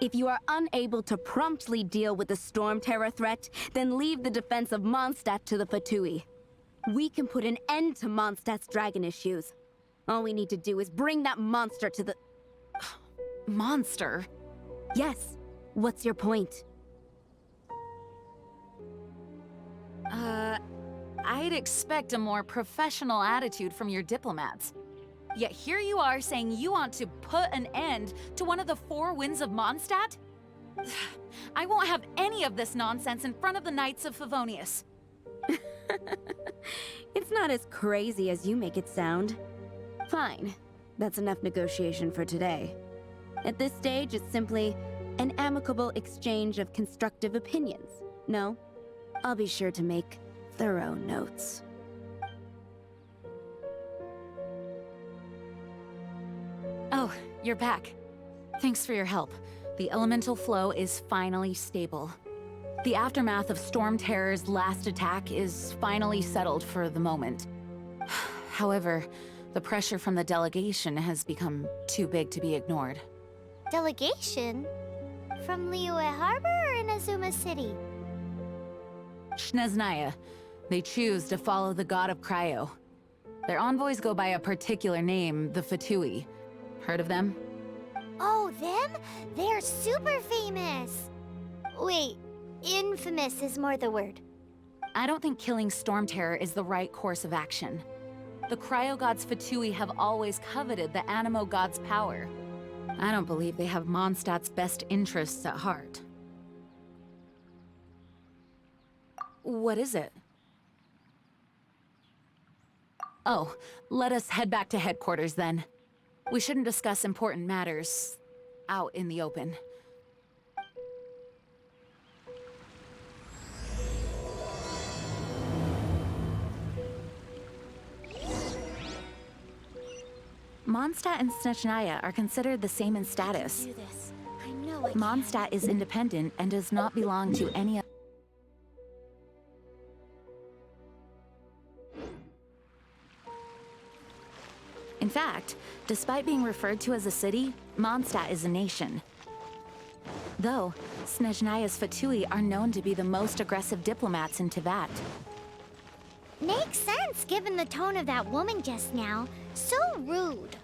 If you are unable to promptly deal with the Storm Terror threat, then leave the defense of Mondstadt to the Fatui. We can put an end to Mondstadt's dragon issues. All we need to do is bring that monster to the... Monster? Yes. What's your point? I'd expect a more professional attitude from your diplomats. Yet here you are saying you want to put an end to one of the four winds of Mondstadt? I won't have any of this nonsense in front of the Knights of Favonius. It's not as crazy as you make it sound. Fine. That's enough negotiation for today. At this stage, it's simply an amicable exchange of constructive opinions. No? I'll be sure to make thorough notes. Oh, you're back. Thanks for your help. The elemental flow is finally stable. The aftermath of Storm Terror's last attack is finally settled for the moment. However, the pressure from the delegation has become too big to be ignored. Delegation? From Liyue Harbor or Inazuma City? Snezhnaya. They choose to follow the god of Cryo. Their envoys go by a particular name, the Fatui. Heard of them? Oh, them? They're super famous! Wait, infamous is more the word. I don't think killing Storm Terror is the right course of action. The Cryo God's Fatui have always coveted the Animo God's power. I don't believe they have Mondstadt's best interests at heart. What is it? Oh, let us head back to headquarters then. We shouldn't discuss important matters out in the open. Mondstadt and Snezhnaya are considered the same in status. Do this. I know I Mondstadt is independent and does not belong to any other. In fact, despite being referred to as a city, Mondstadt is a nation. Though, Snezhnaya's Fatui are known to be the most aggressive diplomats in Teyvat. Makes sense given the tone of that woman just now. So rude.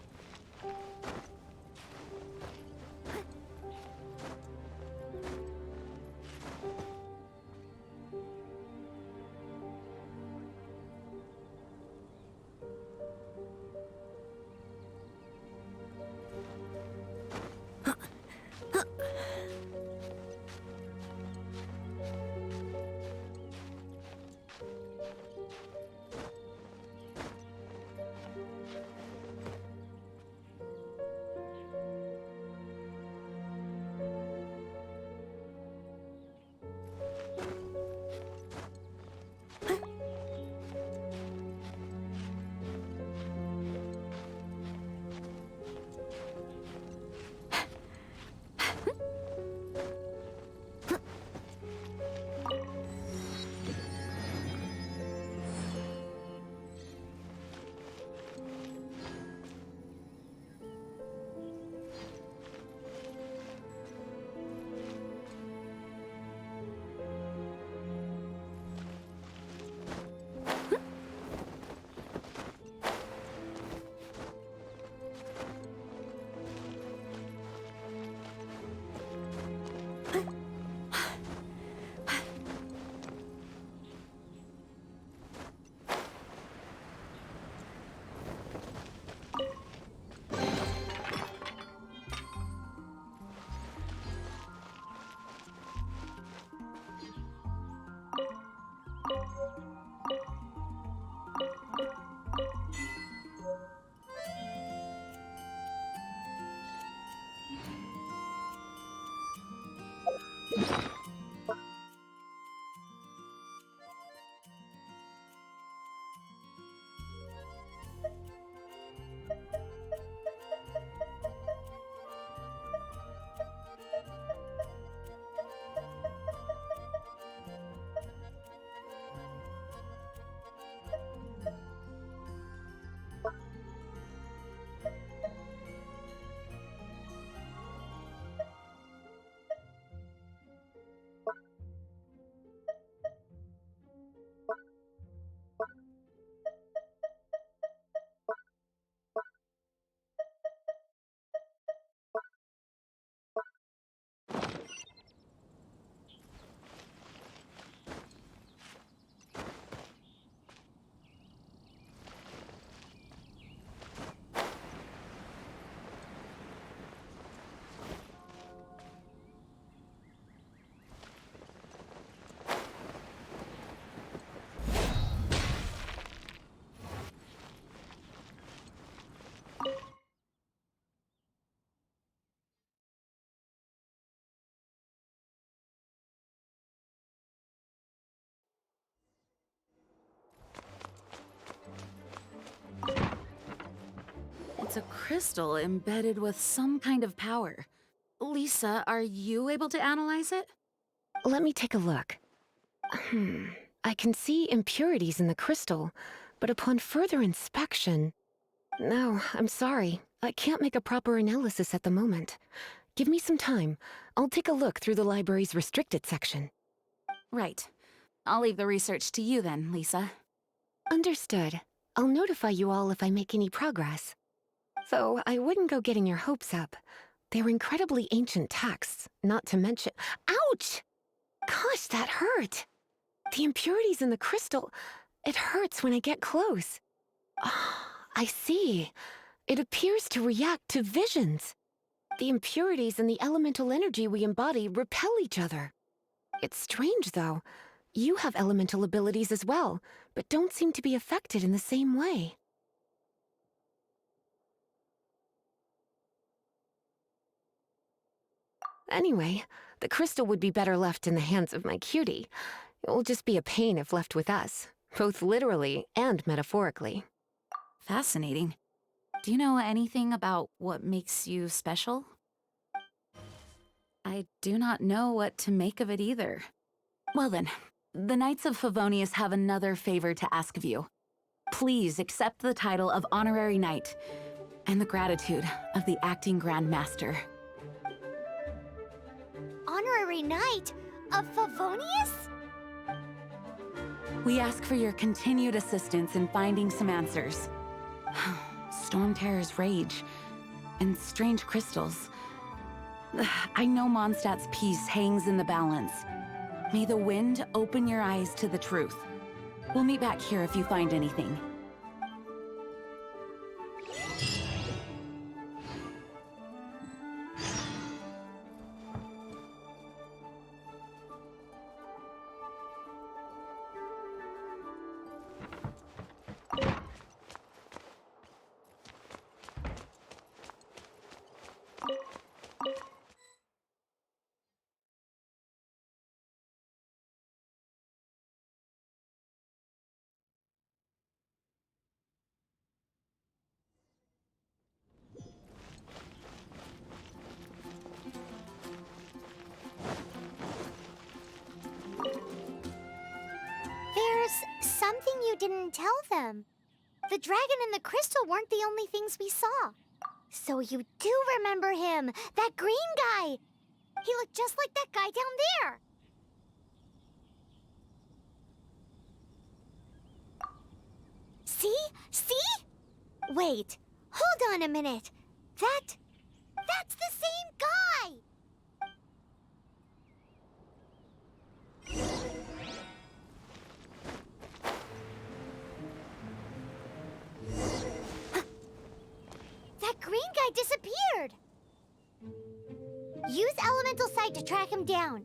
It's a crystal embedded with some kind of power. Lisa, are you able to analyze it? Let me take a look. I can see impurities in the crystal, but upon further inspection... No, I'm sorry. I can't make a proper analysis at the moment. Give me some time. I'll take a look through the library's restricted section. Right. I'll leave the research to you then, Lisa. Understood. I'll notify you all if I make any progress. Though I wouldn't go getting your hopes up. They're incredibly ancient texts, not to mention— Ouch! Gosh, that hurt! The impurities in the crystal— it hurts when I get close. I see. It appears to react to visions. The impurities and the elemental energy we embody repel each other. It's strange, though. You have elemental abilities as well, but don't seem to be affected in the same way. Anyway, the crystal would be better left in the hands of my cutie. It will just be a pain if left with us, both literally and metaphorically. Fascinating. Do you know anything about what makes you special? I do not know what to make of it either. Well then, the Knights of Favonius have another favor to ask of you. Please accept the title of Honorary Knight and the gratitude of the Acting Grand Master. Honorary Knight of Favonius? We ask for your continued assistance in finding some answers. Storm Terror's rage and strange crystals. I know Mondstadt's peace hangs in the balance. May the wind open your eyes to the truth. We'll meet back here if you find anything. There's something you didn't tell them. The dragon and the crystal weren't the only things we saw. So you do remember him, that green guy. He looked just like that guy down there. See? See? Wait, hold on a minute. That's the same guy! That green guy disappeared! Use Elemental Sight to track him down.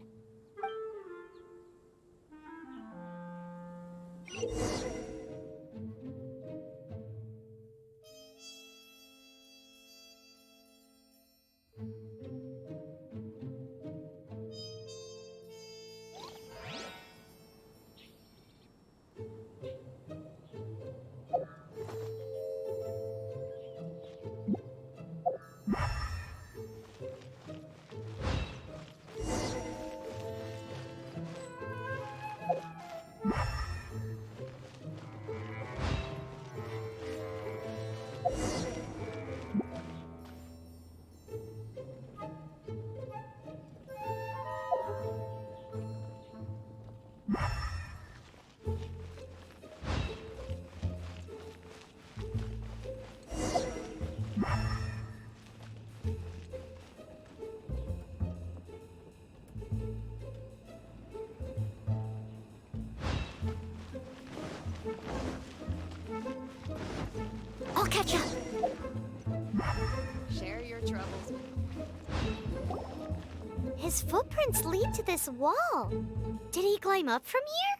I'll catch up. Share your troubles. His footprints lead to this wall. Did he climb up from here?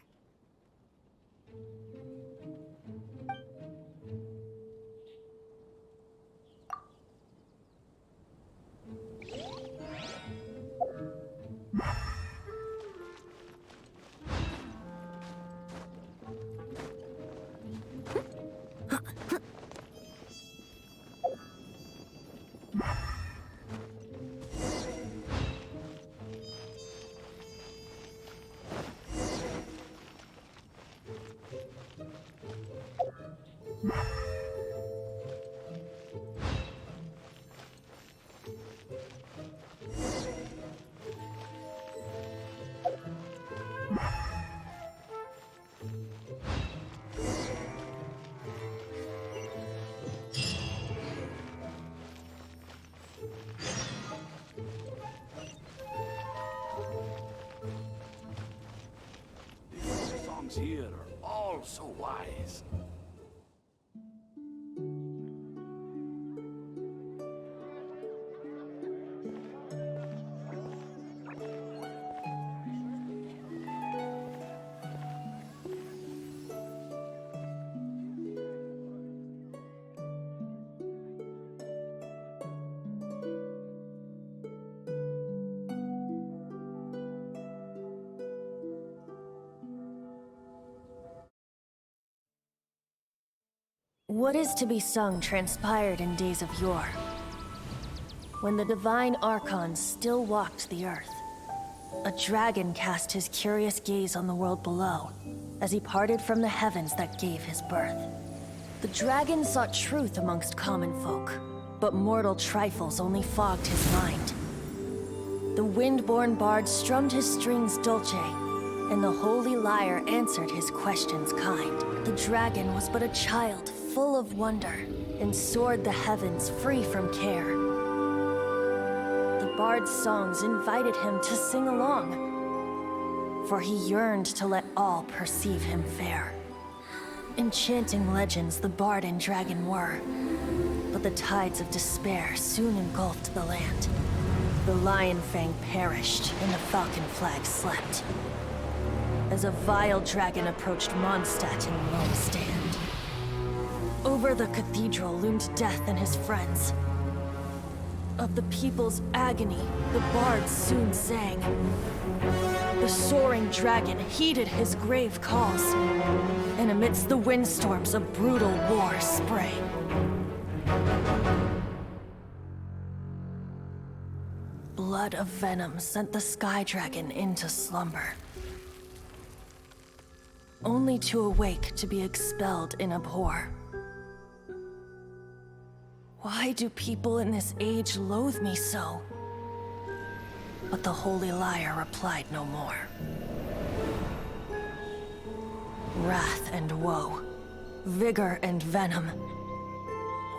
dragons here are all so wise. What is to be sung transpired in days of yore, when the divine archons still walked the earth. A dragon cast his curious gaze on the world below, as he parted from the heavens that gave his birth. The dragon sought truth amongst common folk, but mortal trifles only fogged his mind. The wind-born bard strummed his strings dulce, and the holy lyre answered his questions kind. The dragon was but a child, full of wonder, and soared the heavens free from care. The bard's songs invited him to sing along, for he yearned to let all perceive him fair. Enchanting legends the bard and dragon were, but the tides of despair soon engulfed the land. The Lion Fang perished, and the Falcon Flag slept, as a vile dragon approached Mondstadt in lone stand. Over the cathedral loomed Death and his friends. Of the people's agony, the bards soon sang. The soaring dragon heeded his grave calls, and amidst the windstorms a brutal war sprang. Blood of venom sent the sky dragon into slumber, only to awake to be expelled in abhor. Why do people in this age loathe me so? But the holy lyre replied no more. Wrath and woe, vigor and venom,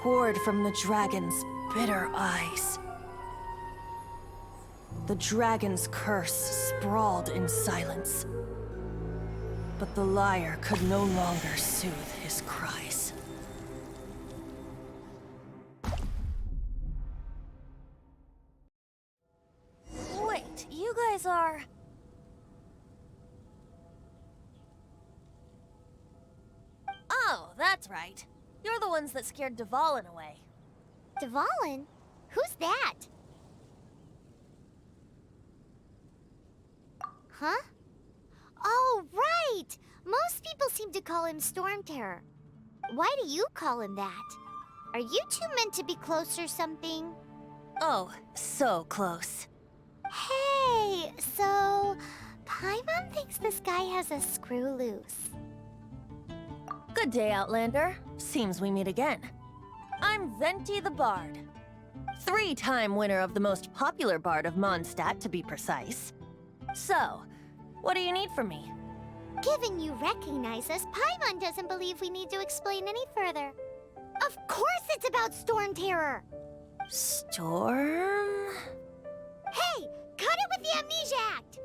poured from the dragon's bitter eyes. The dragon's curse sprawled in silence, but the lyre could no longer soothe his cries. Wait, you guys are... Oh, that's right. You're the ones that scared Dvalin away. Dvalin? Who's that? Huh? Oh, right! Most people seem to call him Storm Terror. Why do you call him that? Are you two meant to be close or something? Oh, so close. Hey, so... Paimon thinks this guy has a screw loose. Good day, Outlander. Seems we meet again. I'm Venti the Bard. 3-time winner of the most popular bard of Mondstadt, to be precise. So, what do you need from me? Given you recognize us, Paimon doesn't believe we need to explain any further. Of course it's about Storm Terror! Storm? Hey! Cut it with the Amnesia Act!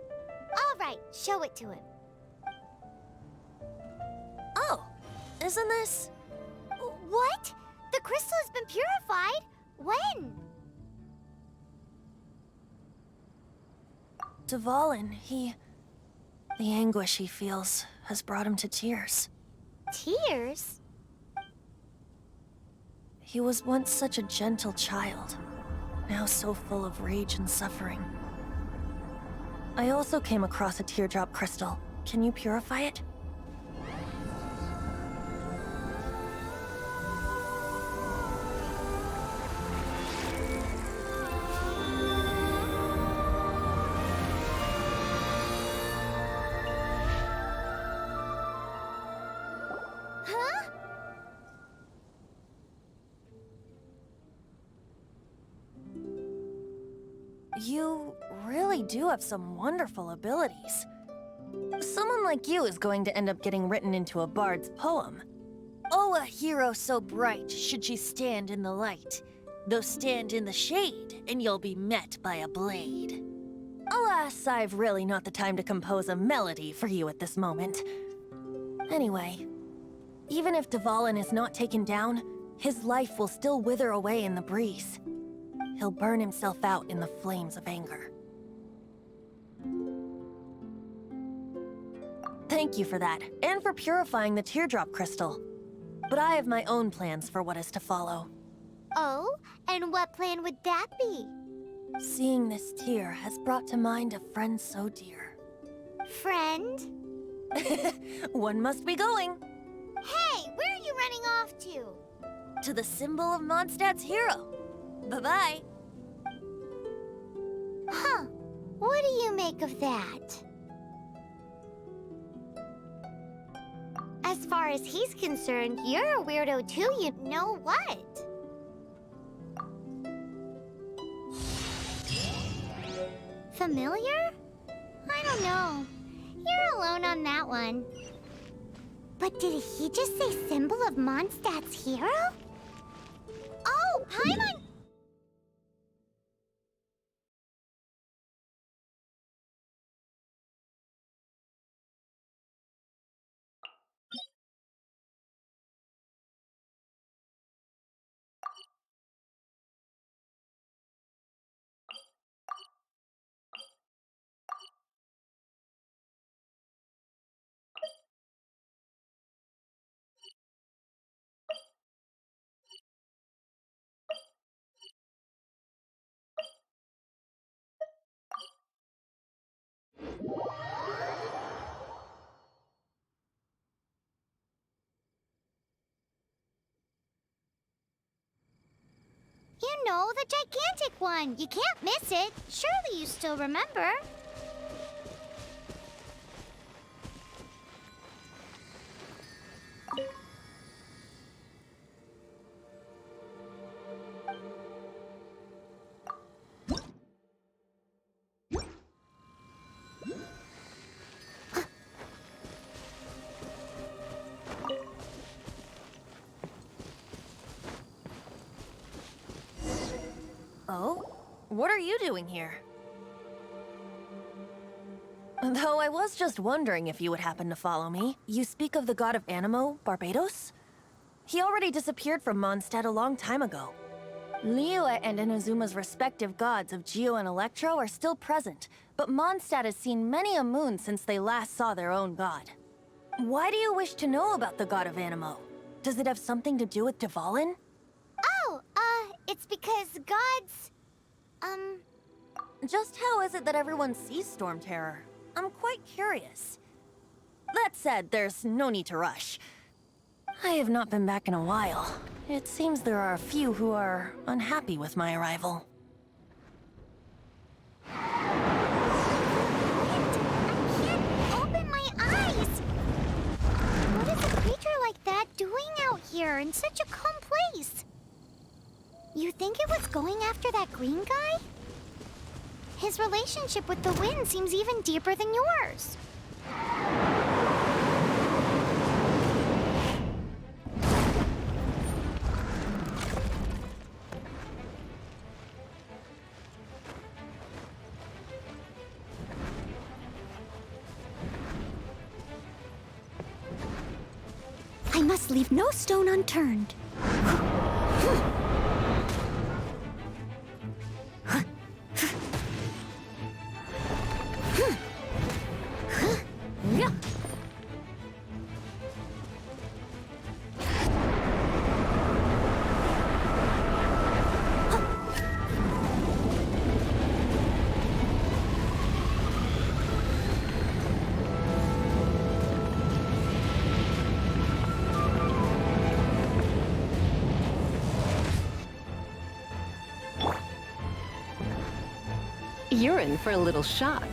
Alright, show it to him. Oh, isn't this... What? The crystal has been purified? When? Dvalin, the anguish he feels has brought him to tears. Tears? He was once such a gentle child, now so full of rage and suffering. I also came across a teardrop crystal. Can you purify it? Huh? You really do have some wonderful abilities. Someone like you is going to end up getting written into a bard's poem. Oh, a hero so bright should she stand in the light, though stand in the shade, and you'll be met by a blade. Alas, I've really not the time to compose a melody for you at this moment. Anyway, even if Dvalin is not taken down, his life will still wither away in the breeze. He'll burn himself out in the flames of anger. Thank you for that, and for purifying the teardrop crystal. But I have my own plans for what is to follow. Oh, and what plan would that be? Seeing this tear has brought to mind a friend so dear. Friend? One must be going. Hey, where are you running off to? To the symbol of Mondstadt's hero. Bye-bye. Huh. What do you make of that? As far as he's concerned, you're a weirdo too, you know what? Familiar? I don't know. You're alone on that one. But did he just say symbol of Mondstadt's hero? Oh, Paimon! You know, the gigantic one. You can't miss it. Surely you still remember. Oh? What are you doing here? Though I was just wondering if you would happen to follow me. You speak of the god of Animo, Barbados? He already disappeared from Mondstadt a long time ago. Liyue and Inazuma's respective gods of Geo and Electro are still present, but Mondstadt has seen many a moon since they last saw their own god. Why do you wish to know about the god of Animo? Does it have something to do with Dvalin? Oh, it's because gods... Just how is it that everyone sees Storm Terror? I'm quite curious. That said, there's no need to rush. I have not been back in a while. It seems there are a few who are unhappy with my arrival. I can't open my eyes! What is a creature like that doing out here in such a calm place? You think it was going after that green guy? His relationship with the wind seems even deeper than yours. I must leave no stone unturned. You're in for a little shock.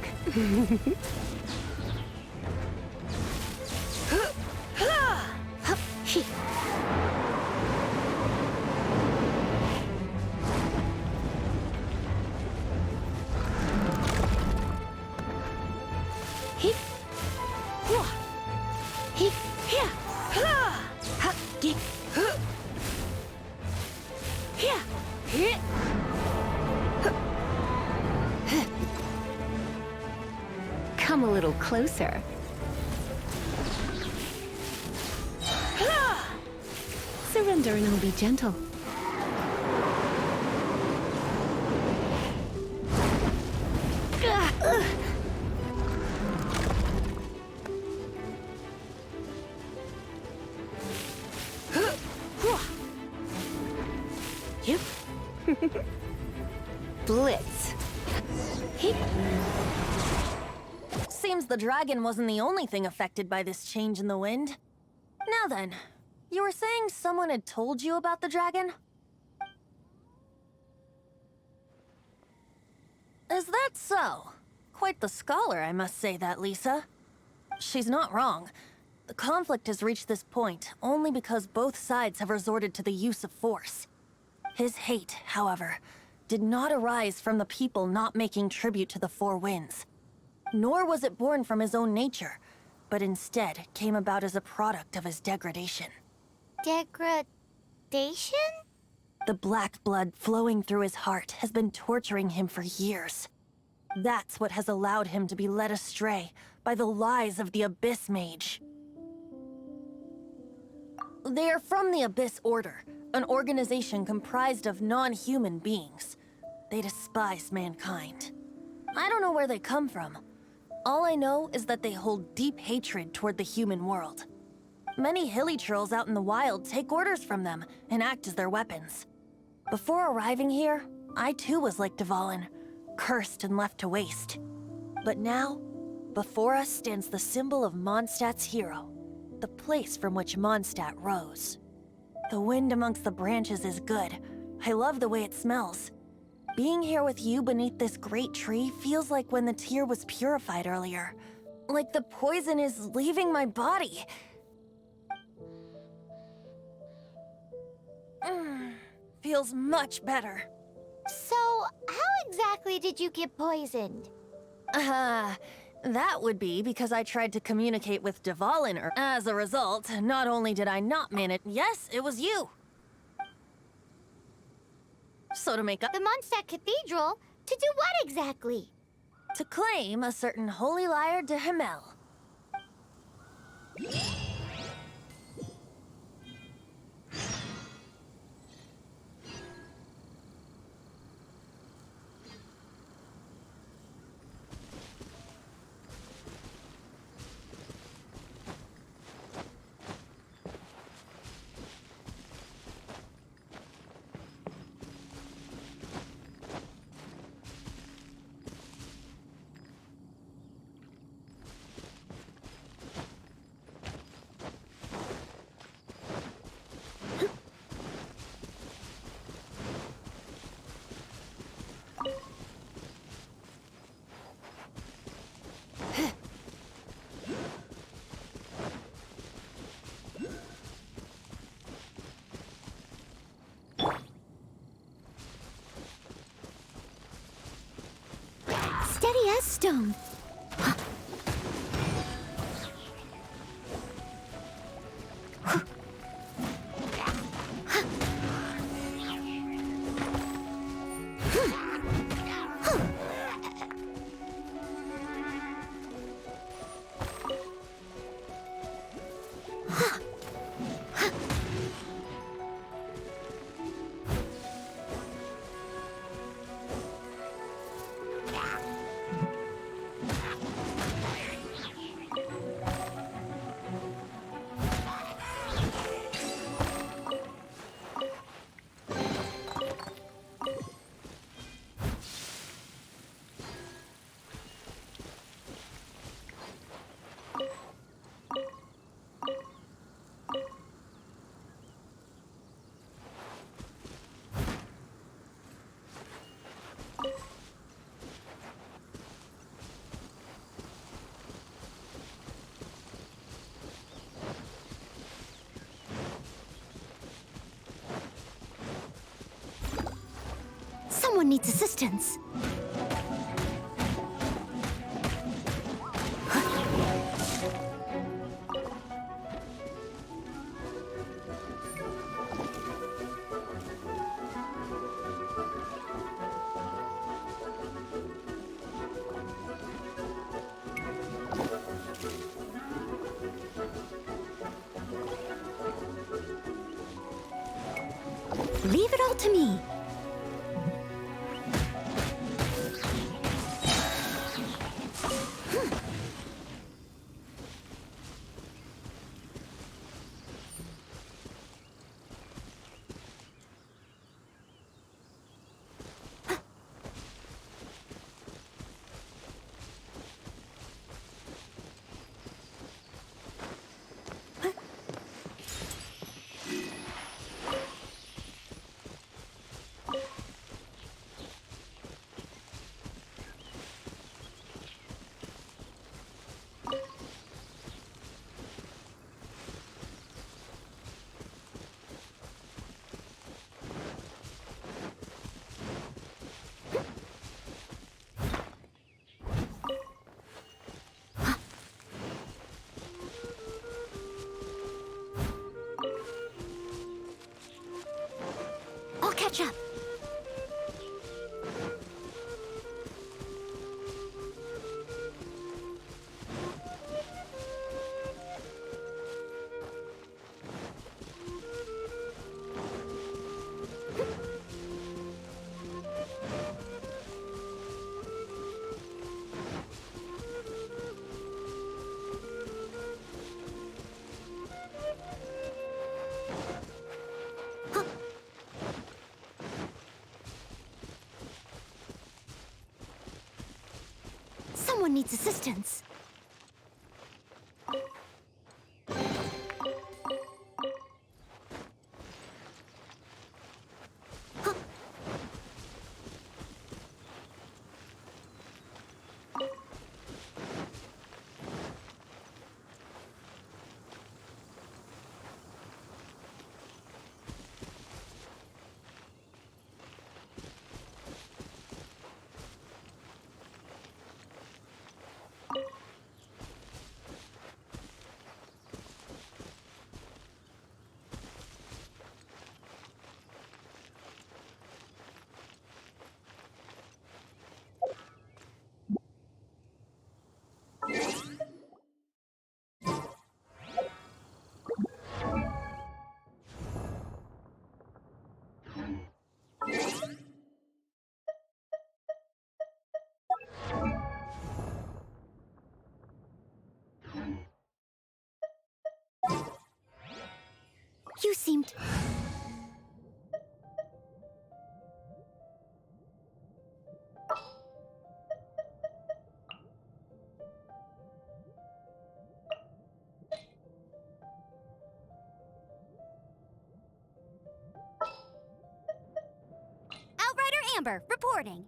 Come a little closer. Surrender and I'll be gentle. Yep. Blitz. Seems the dragon wasn't the only thing affected by this change in the wind. Now then, you were saying someone had told you about the dragon? Is that so? Quite the scholar, I must say that, Lisa. She's not wrong. The conflict has reached this point only because both sides have resorted to the use of force. His hate, however, did not arise from the people not making tribute to the Four Winds. Nor was it born from his own nature, but instead came about as a product of his degradation. Degradation? The black blood flowing through his heart has been torturing him for years. That's what has allowed him to be led astray by the lies of the Abyss Mage. They are from the Abyss Order, an organization comprised of non-human beings. They despise mankind. I don't know where they come from. All I know is that they hold deep hatred toward the human world. Many hilly trolls out in the wild take orders from them and act as their weapons. Before arriving here, I too was like Dvalin, cursed and left to waste. But now, before us stands the symbol of Mondstadt's hero, the place from which Mondstadt rose. The wind amongst the branches is good. I love the way it smells. Being here with you beneath this great tree feels like when the tear was purified earlier. Like the poison is leaving my body. Feels much better. So, how exactly did you get poisoned? That would be because I tried to communicate with Dvalin. As a result, not only did I not manage— Yes, it was you! So to make up— The Mondstadt Cathedral? To do what exactly? To claim a certain holy lyre de Himmel. Steady as stone. Someone needs assistance. Leave it all to me. I'll catch up. Someone needs assistance. You seemed... Outrider Amber, reporting.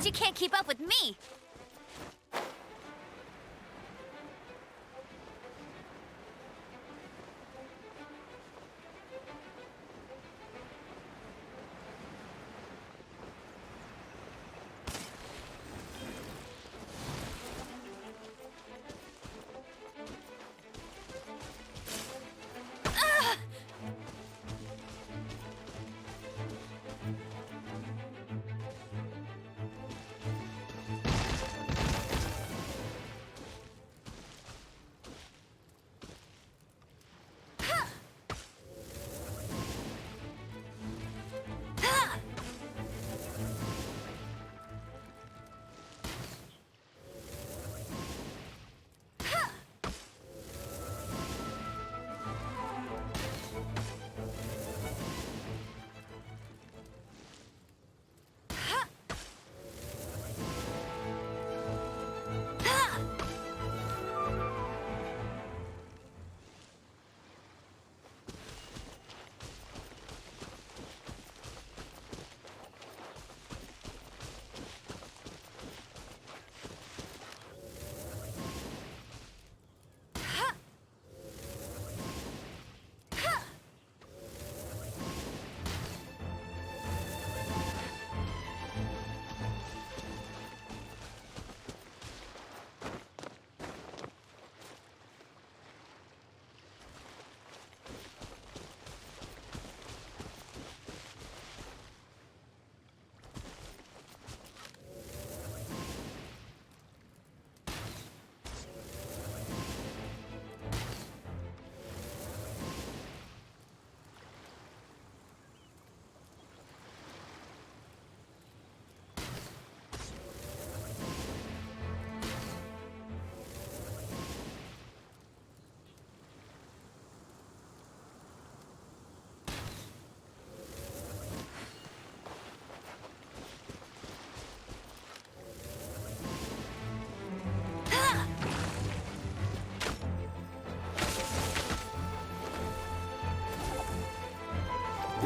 you can't keep up with me!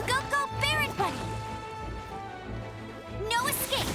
Go, go, Baron Bunny! No escape!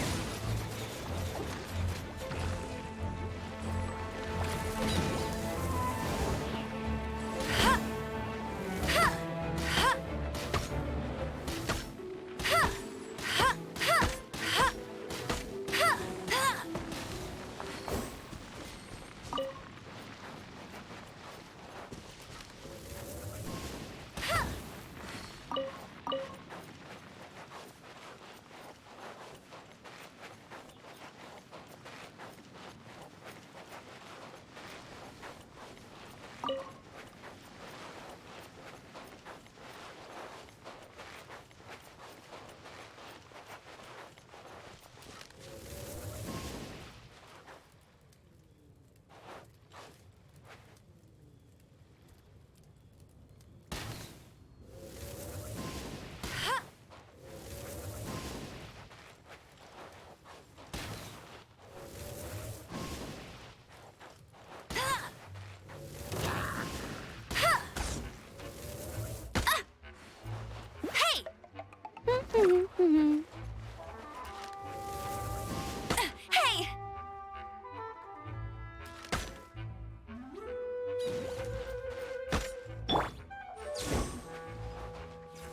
Hey!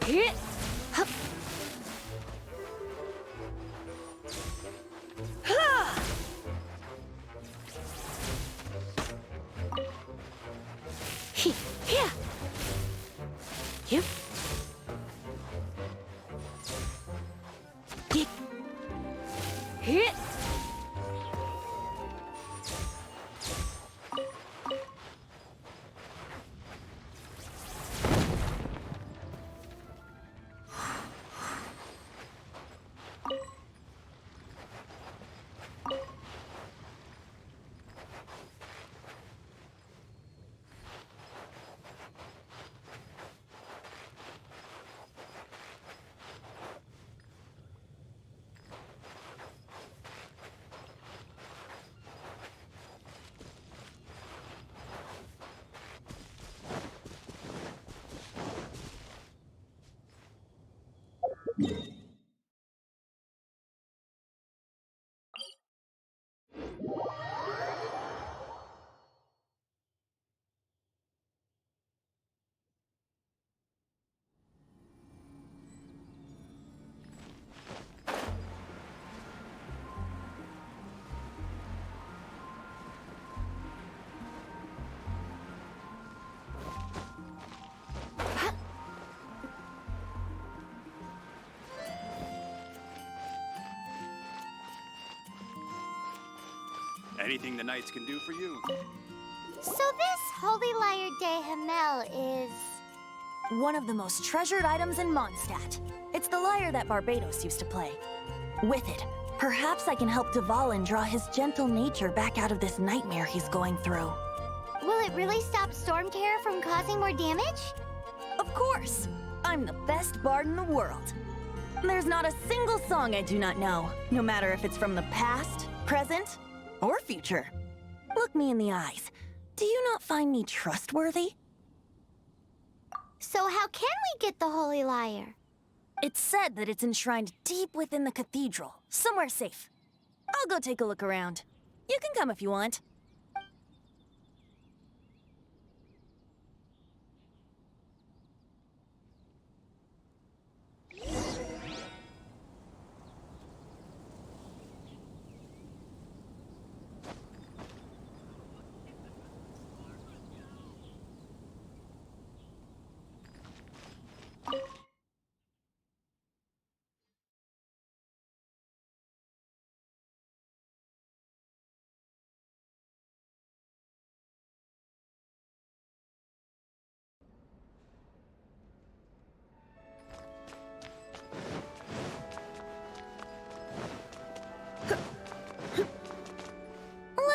Hit! Hup! Ha! He! Here! Yep. Hit! Hit! Anything the Knights can do for you. So this Holy Lyre de Himmel is... One of the most treasured items in Mondstadt. It's the lyre that Barbados used to play. With it, perhaps I can help Dvalin draw his gentle nature back out of this nightmare he's going through. Will it really stop Storm Terror from causing more damage? Of course! I'm the best bard in the world. There's not a single song I do not know, no matter if it's from the past, present, or future. Look me in the eyes. Do you not find me trustworthy? So how can we get the Holy Lyre? It's said that it's enshrined deep within the cathedral, somewhere safe. I'll go take a look around. You can come if you want.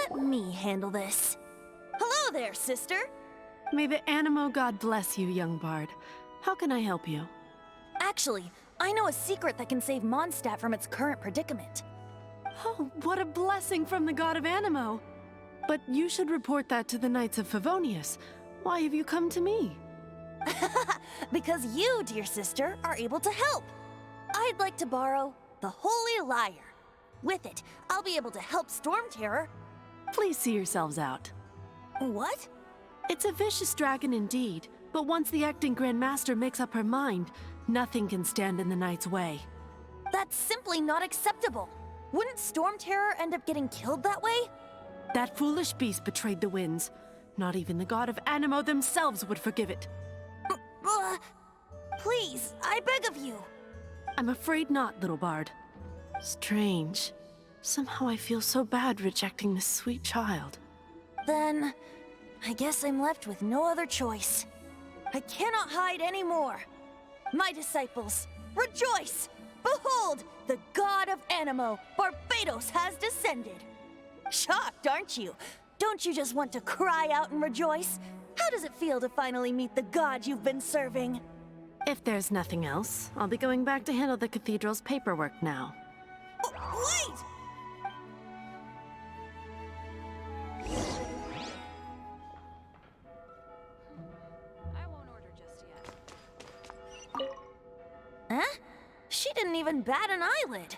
Let me handle this. Hello there, sister! May the Animo God bless you, young bard. How can I help you? Actually, I know a secret that can save Mondstadt from its current predicament. Oh, what a blessing from the god of Animo! But you should report that to the Knights of Favonius. Why have you come to me? Because you, dear sister, are able to help. I'd like to borrow the Holy Lyre. With it, I'll be able to help Storm Terror. Please see yourselves out. What? It's a vicious dragon indeed, but once the acting Grand Master makes up her mind, nothing can stand in the Knight's way. That's simply not acceptable. Wouldn't Storm Terror end up getting killed that way? That foolish beast betrayed the winds. Not even the god of Animo themselves would forgive it. Please, I beg of you. I'm afraid not, little bard. Strange. Somehow I feel so bad rejecting this sweet child. Then, I guess I'm left with no other choice. I cannot hide anymore. My disciples, rejoice! Behold, the god of Animo, Barbados, has descended. Shocked, aren't you? Don't you just want to cry out and rejoice? How does it feel to finally meet the god you've been serving? If there's nothing else, I'll be going back to handle the cathedral's paperwork now. Wait! I won't order just yet. Huh? She didn't even bat an eyelid.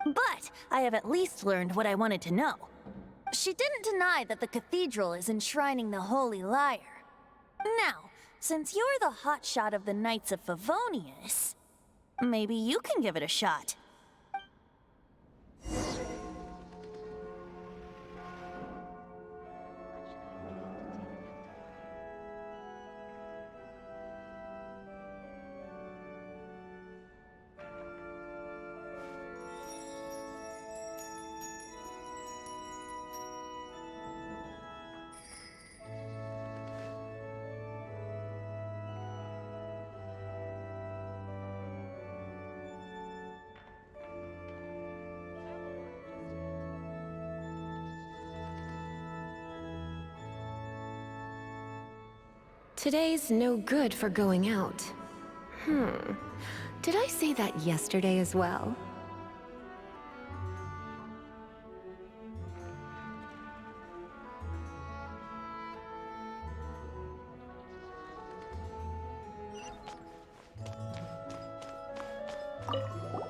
But I have at least learned what I wanted to know. She didn't deny that the cathedral is enshrining the Holy Lyre. Now, since you're the hotshot of the Knights of Favonius, maybe you can give it a shot. Today's no good for going out. Did I say that yesterday as well?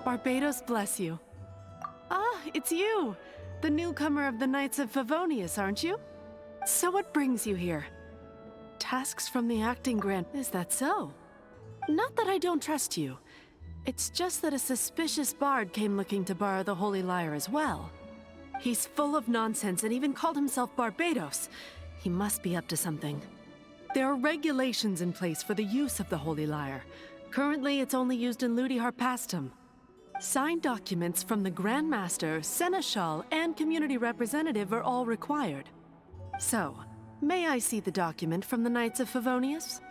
Barbados bless you. Ah, it's you! The newcomer of the Knights of Favonius, aren't you? So what brings you here? Tasks from the acting grant, is that so? Not that I don't trust you. It's just that a suspicious bard came looking to borrow the Holy Lyre as well. He's full of nonsense and even called himself Barbados. He must be up to something. There are regulations in place for the use of the Holy Lyre. Currently, it's only used in Ludi Harpastum. Signed documents from the Grandmaster, Seneschal, and Community Representative are all required. So, may I see the document from the Knights of Favonius?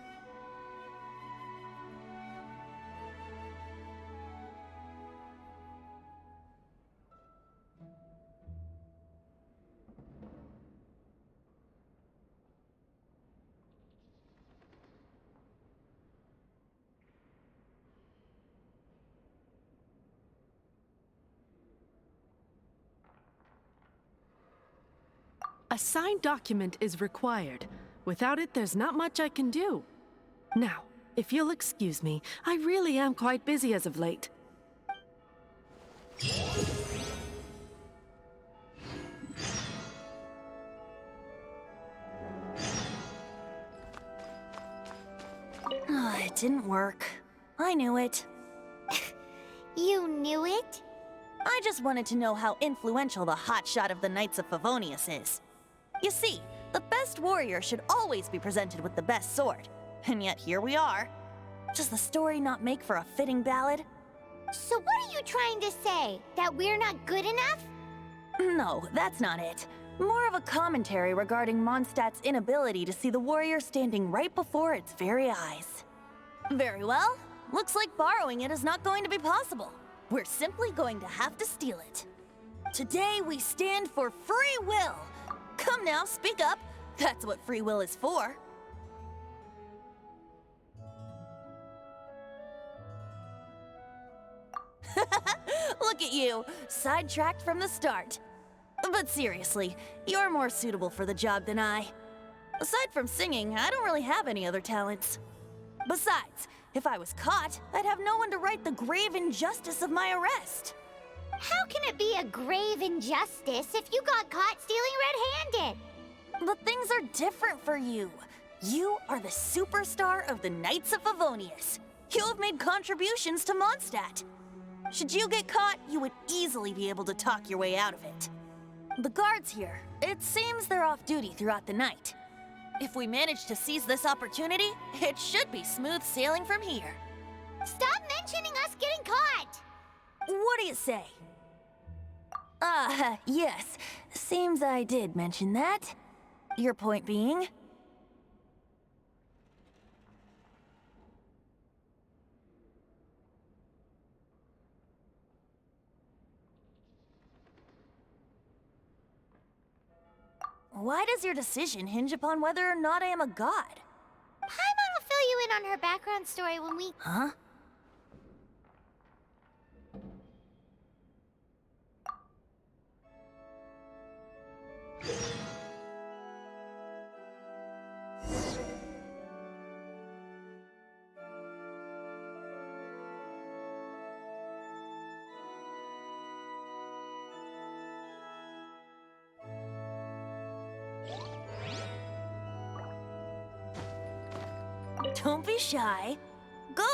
A signed document is required. Without it, there's not much I can do. Now, if you'll excuse me, I really am quite busy as of late. It didn't work. I knew it. You knew it? I just wanted to know how influential the hotshot of the Knights of Favonius is. You see, the best warrior should always be presented with the best sword. And yet here we are. Does the story not make for a fitting ballad? So what are you trying to say? That we're not good enough? No, that's not it. More of a commentary regarding Mondstadt's inability to see the warrior standing right before its very eyes. Very well. Looks like borrowing it is not going to be possible. We're simply going to have to steal it. Today we stand for free will. Come now, speak up. That's what free will is for. Look at you, sidetracked from the start. But seriously, you're more suitable for the job than I. Aside from singing, I don't really have any other talents. Besides, if I was caught, I'd have no one to right the grave injustice of my arrest. How can it be a grave injustice if you got caught stealing red-handed? But things are different for you. You are the superstar of the Knights of Favonius. You have made contributions to Mondstadt. Should you get caught, you would easily be able to talk your way out of it. The guards here, it seems they're off duty throughout the night. If we manage to seize this opportunity, it should be smooth sailing from here. Stop mentioning us getting caught! What do you say? Yes. Seems I did mention that. Your point being? Why does your decision hinge upon whether or not I am a god? Paimon will fill you in on her background story when we... Huh? Don't be shy. Go!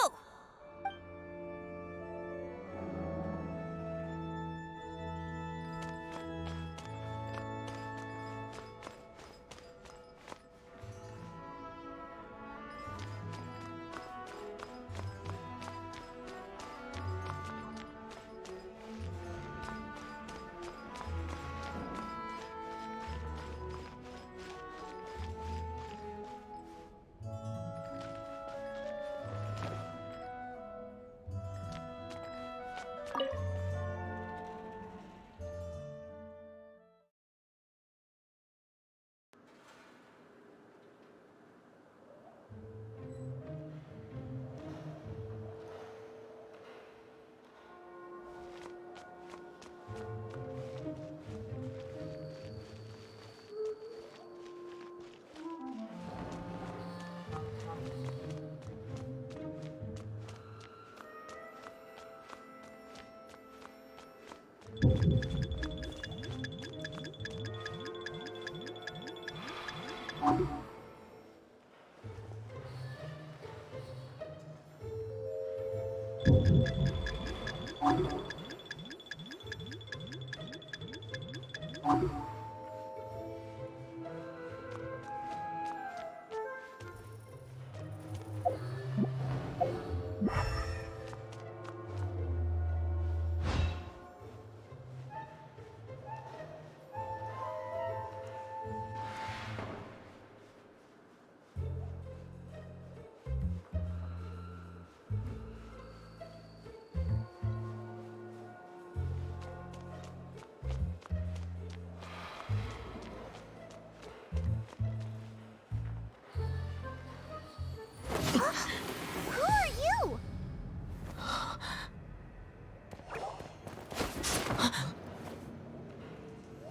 Who are you?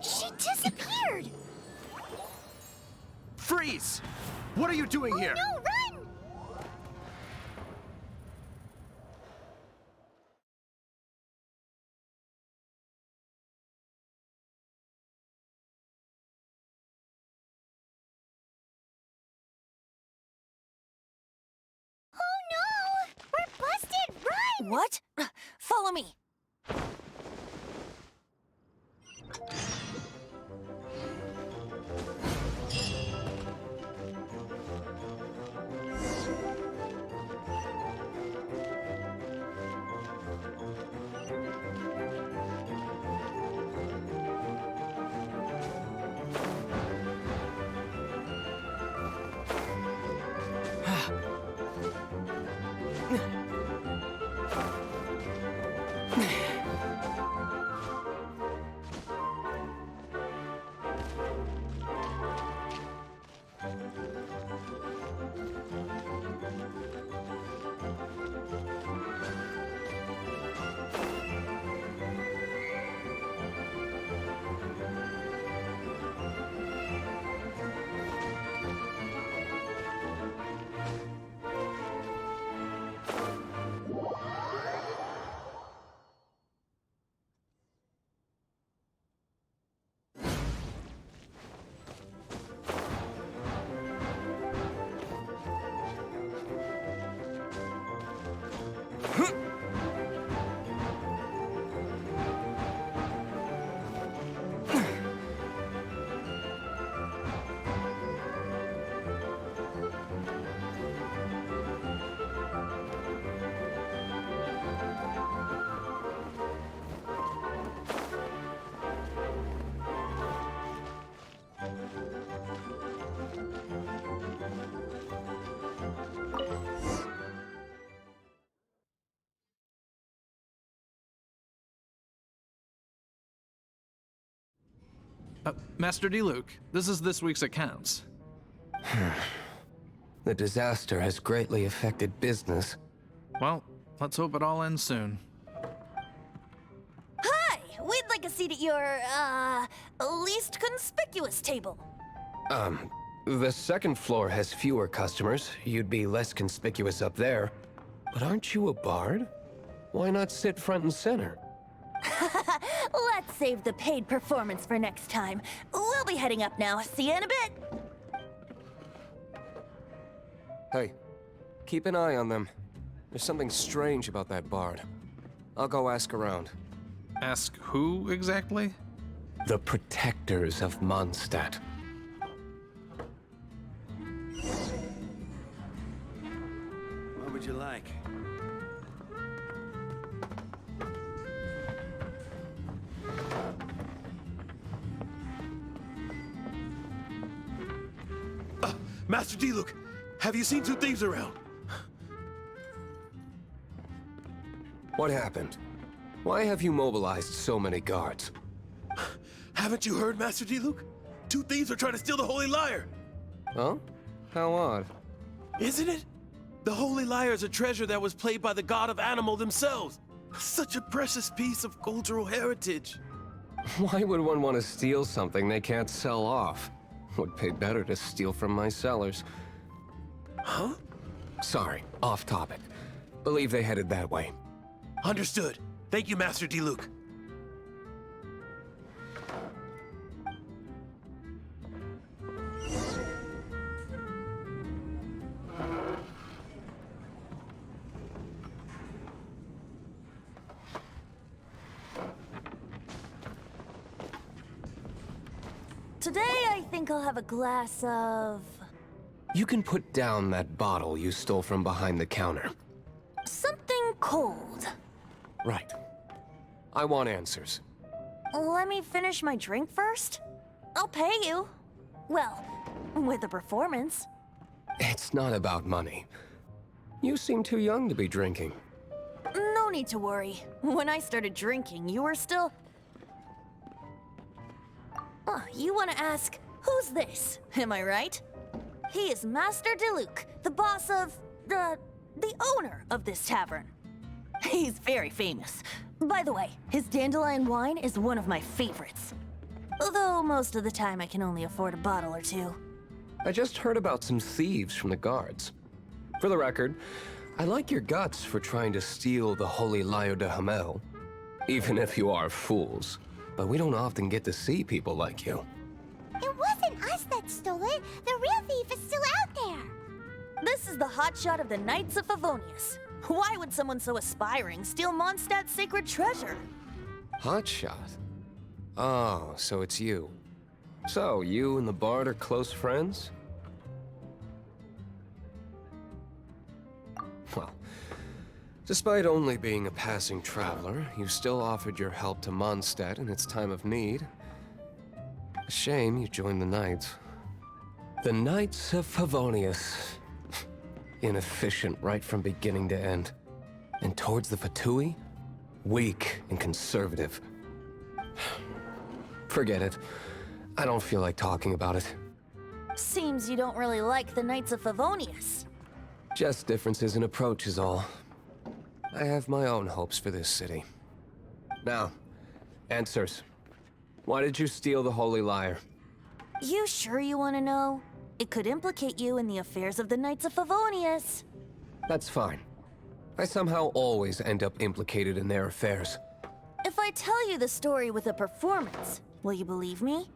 She disappeared! Freeze! What are you doing here? No, run! Oh no! We're busted! Run! What? Follow me. Master Diluc, this is this week's accounts. The disaster has greatly affected business. Well, let's hope it all ends soon. Hi! We'd like a seat at your, least conspicuous table. The second floor has fewer customers. You'd be less conspicuous up there. But aren't you a bard? Why not sit front and center? Let's save the paid performance for next time. We'll be heading up now. See you in a bit. Hey, keep an eye on them. There's something strange about that bard. I'll go ask around. Ask who exactly? The protectors of Mondstadt. What would you like? Master Diluc, have you seen two thieves around? What happened? Why have you mobilized so many guards? Haven't you heard, Master Diluc? Two thieves are trying to steal the Holy Lyre! Huh? How odd. Isn't it? The Holy Lyre is a treasure that was played by the god of animal themselves. Such a precious piece of cultural heritage. Why would one want to steal something they can't sell off? Would pay better to steal from my sellers. Huh? Sorry, off topic. Believe they headed that way. Understood. Thank you, Master Diluc. Today, I think I'll have a glass of... You can put down that bottle you stole from behind the counter. something cold. Right. I want answers. Let me finish my drink first. I'll pay you. Well, with a performance. It's not about money. You seem too young to be drinking. No need to worry. When I started drinking, you were still... Oh, you want to ask, who's this? Am I right? He is Master Diluc, the boss of the owner of this tavern. He's very famous. By the way, his dandelion wine is one of my favorites. Although most of the time I can only afford a bottle or two. I just heard about some thieves from the guards. For the record, I like your guts for trying to steal the Holy Lyre de Hamel. Even if you are fools. But we don't often get to see people like you. It wasn't us that stole it. The real thief is still out there. This is the hotshot of the Knights of Favonius. Why would someone so aspiring steal Mondstadt's sacred treasure? Hotshot? Oh, so it's you. So, you and the Bard are close friends? Well, despite only being a passing traveler, you still offered your help to Mondstadt in its time of need. A shame you joined the Knights. The Knights of Favonius. Inefficient right from beginning to end. And towards the Fatui, weak and conservative. Forget it. I don't feel like talking about it. Seems you don't really like the Knights of Favonius. Just differences in approach is all. I have my own hopes for this city. Now, answers. Why did you steal the Holy Lyre? You sure you want to know? It could implicate you in the affairs of the Knights of Favonius. That's fine. I somehow always end up implicated in their affairs. If I tell you the story with a performance, will you believe me?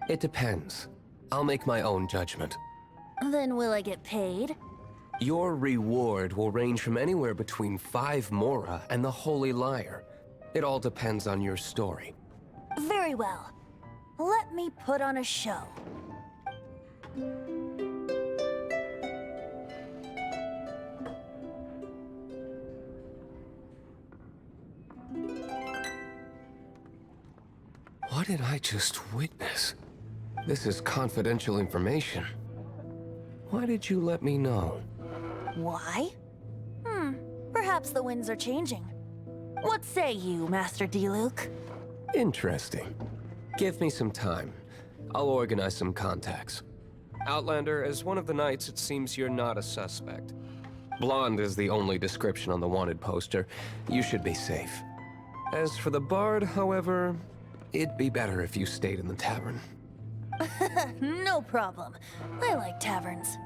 It depends. I'll make my own judgment. Then will I get paid? Your reward will range from anywhere between 5 Mora and the Holy Lyre. It all depends on your story. Very well. Let me put on a show. What did I just witness? This is confidential information. Why did you let me know? Why? Perhaps the winds are changing. What say you, Master Diluc? Interesting. Give me some time. I'll organize some contacts. Outlander, as one of the knights, it seems you're not a suspect. Blonde is the only description on the wanted poster. You should be safe. As for the Bard, however, it'd be better if you stayed in the tavern. No problem. I like taverns.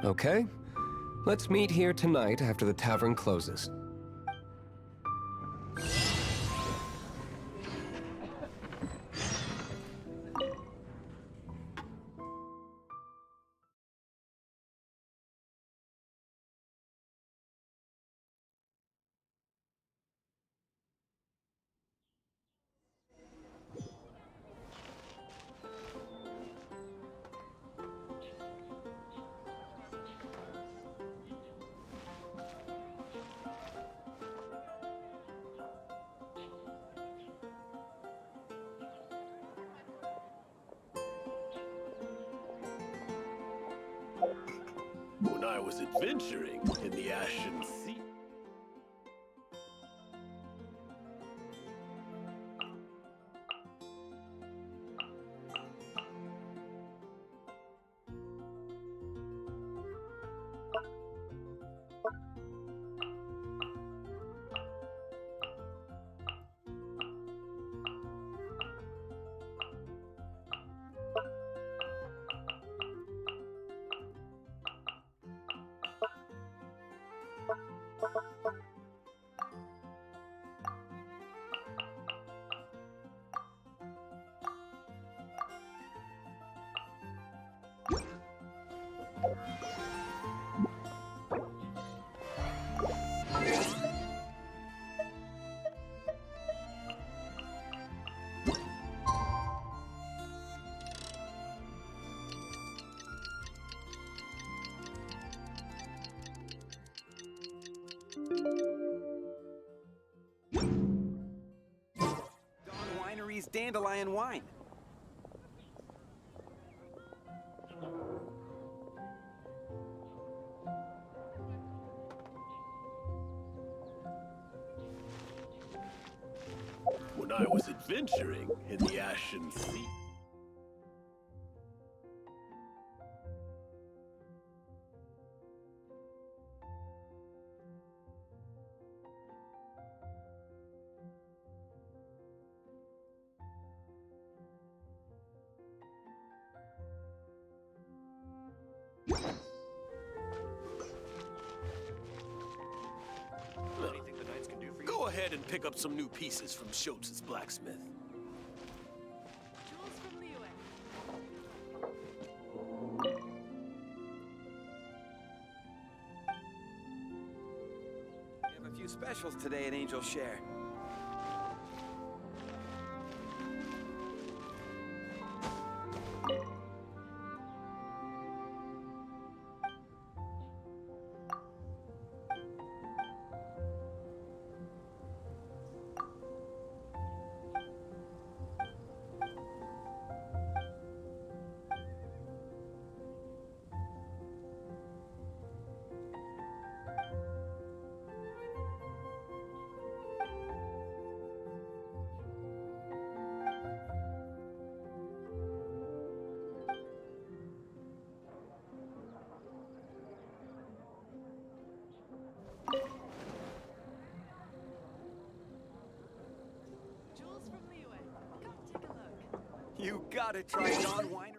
Okay. Let's meet here tonight after the tavern closes. When I was adventuring in the Ashen Sea. Winery's dandelion wine. When I was adventuring in the Ashen Sea. ahead and pick up some new pieces from Schultz's blacksmith. We have a few specials today at Angel Share. You gotta try Dawn Winery.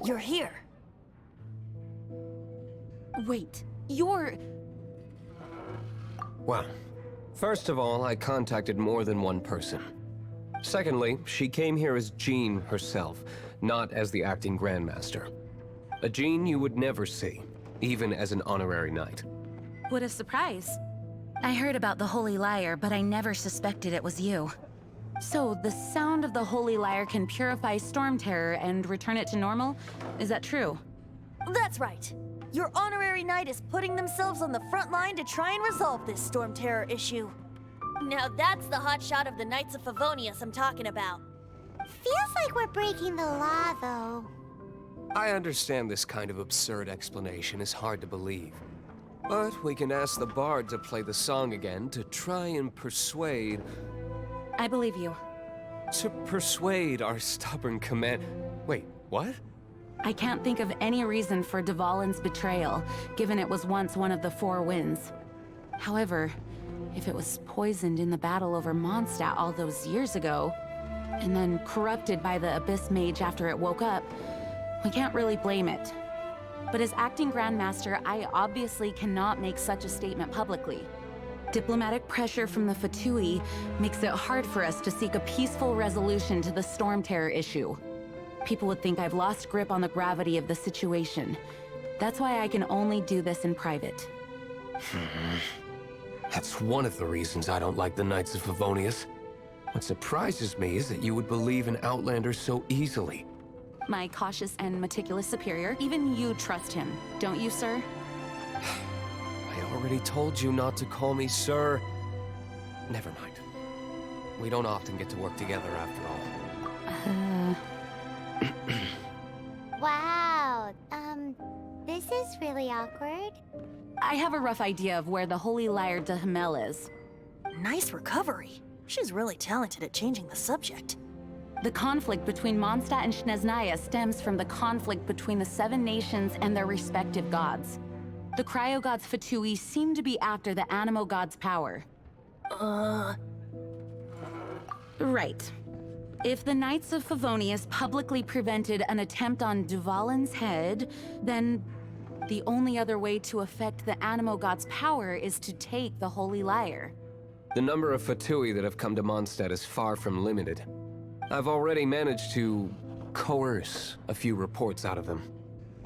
You're here. Wait, you're... Well, first of all, I contacted more than one person. Secondly, she came here as Jean herself, not as the acting Grandmaster. A Jean you would never see, even as an honorary knight. What a surprise. I heard about the Holy Lyre, but I never suspected it was you. So, the sound of the Holy Lyre can purify Storm Terror and return it to normal? Is that true? That's right. Your honorary knight is putting themselves on the front line to try and resolve this Storm Terror issue. Now that's the hotshot of the Knights of Favonius I'm talking about. Feels like we're breaking the law, though. I understand this kind of absurd explanation is hard to believe. But we can ask the bard to play the song again to try and persuade... I believe you. To persuade our stubborn command... Wait, what? I can't think of any reason for Dvalin's betrayal, given it was once one of the Four Winds. However, if it was poisoned in the battle over Mondstadt all those years ago, and then corrupted by the Abyss Mage after it woke up, we can't really blame it. But as acting Grandmaster, I obviously cannot make such a statement publicly. Diplomatic pressure from the Fatui makes it hard for us to seek a peaceful resolution to the Storm Terror issue. People would think I've lost grip on the gravity of the situation. That's why I can only do this in private. That's one of the reasons I don't like the Knights of Favonius. What surprises me is that you would believe in Outlanders so easily. My cautious and meticulous superior, even you trust him, don't you, sir? I already told you not to call me sir. Never mind. We don't often get to work together after all. Wow, this is really awkward. I have a rough idea of where the Holy Lyre de Himmel is. Nice recovery. She's really talented at changing the subject. The conflict between Mondstadt and Snezhnaya stems from the conflict between the Seven Nations and their respective gods. The Cryo-Gods Fatui seem to be after the Animo God's power. Right. If the Knights of Favonius publicly prevented an attempt on Dvalin's head, then the only other way to affect the Animo God's power is to take the Holy Lyre. The number of Fatui that have come to Mondstadt is far from limited. I've already managed to coerce a few reports out of them.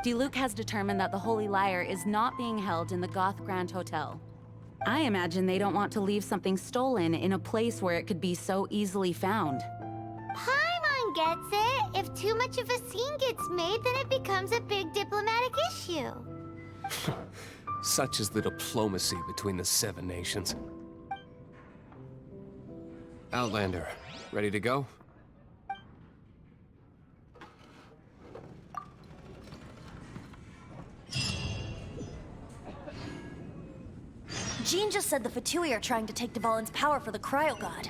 Diluc has determined that the Holy Lyre is not being held in the Goth Grand Hotel. I imagine they don't want to leave something stolen in a place where it could be so easily found. Paimon gets it. If too much of a scene gets made, then it becomes a big diplomatic issue. Such is the diplomacy between the Seven Nations. Outlander, ready to go? Jean just said the Fatui are trying to take Dvalin's power for the Cryo God.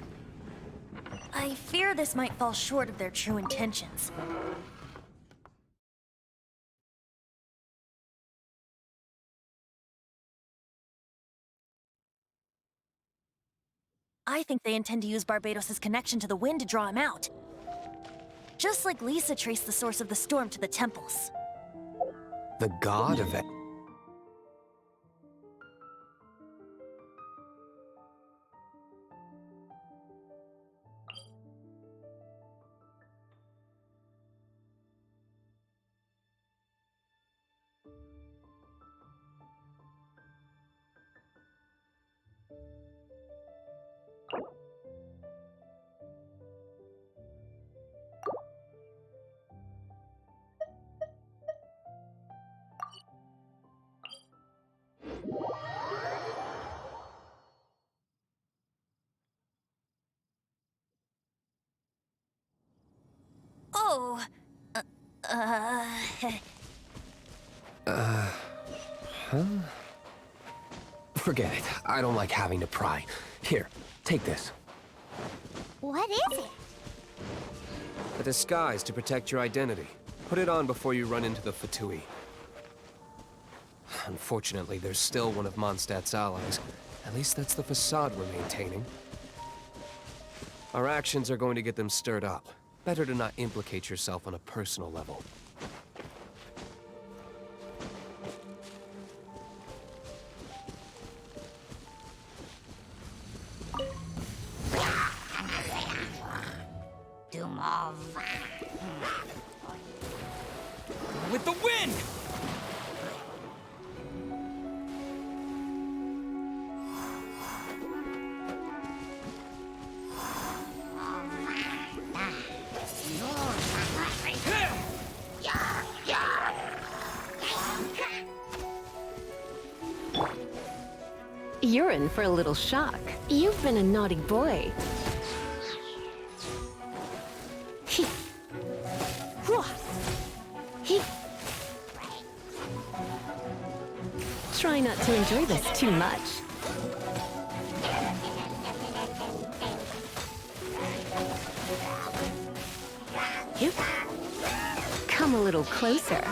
I fear this might fall short of their true intentions. I think they intend to use Barbados' connection to the wind to draw him out. Just like Lisa traced the source of the storm to the temples. The god of... Oh... Forget it. I don't like having to pry. Here, take this. What is it? A disguise to protect your identity. Put it on before you run into the Fatui. Unfortunately, there's still one of Mondstadt's allies. At least that's the facade we're maintaining. Our actions are going to get them stirred up. Better to not implicate yourself on a personal level. With the wind! You're in for a little shock. You've been a naughty boy. Try not to enjoy this too much. Come a little closer.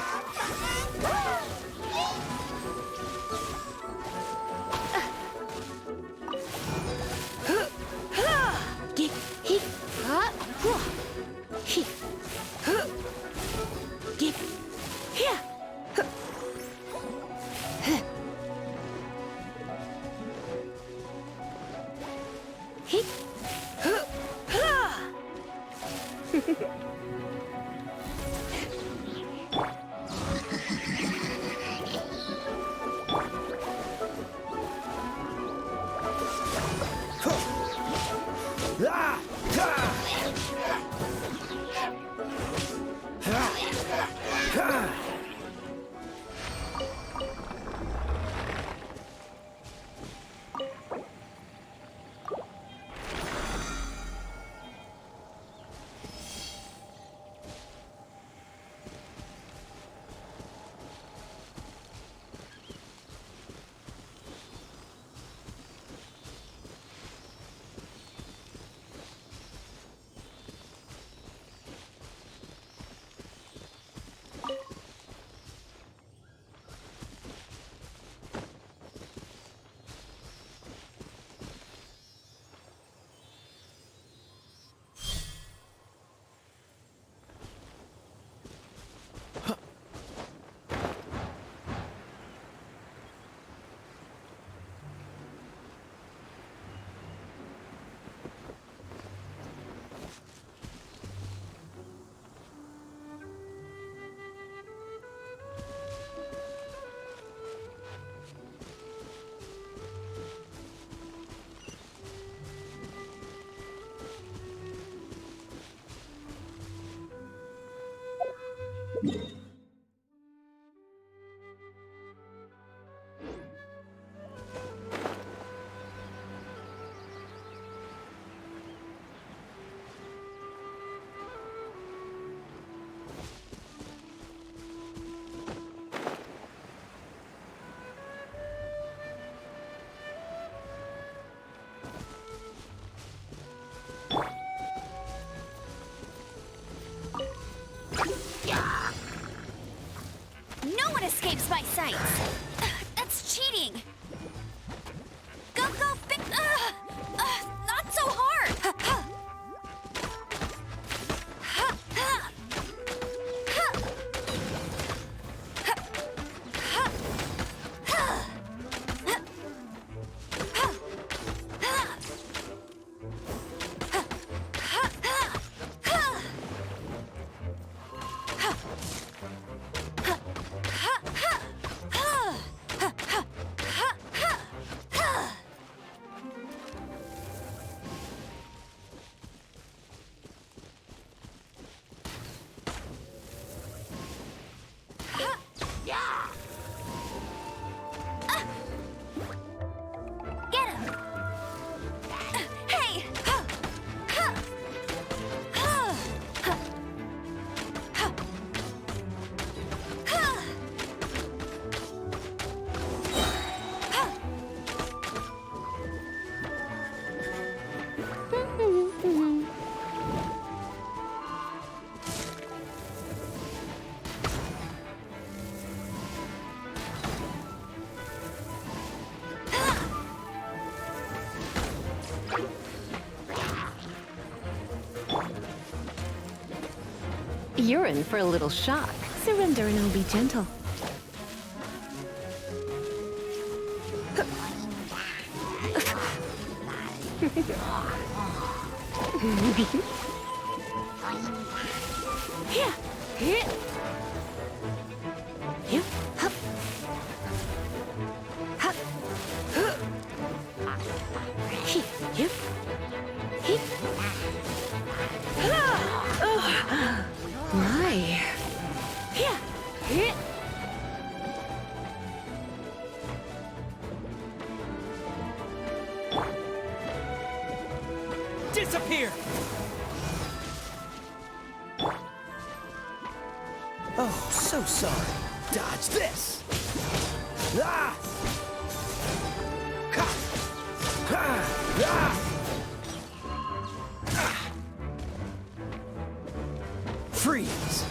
Knights. That's cheating. Go, big... not so hard. You're in for a little shock. Surrender and I'll be gentle. Disappear! Oh, so sorry. Dodge this! Ah! Ha! Ha! Ah! Ah! Freeze!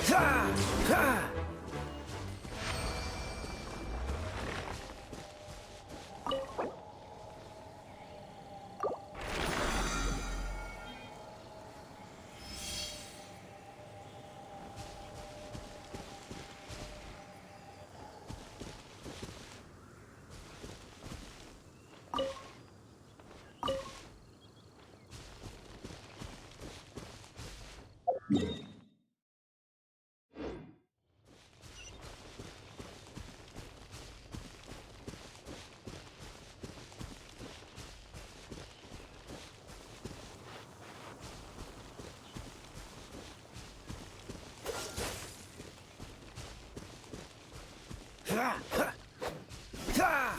Ha! Ha! Ha!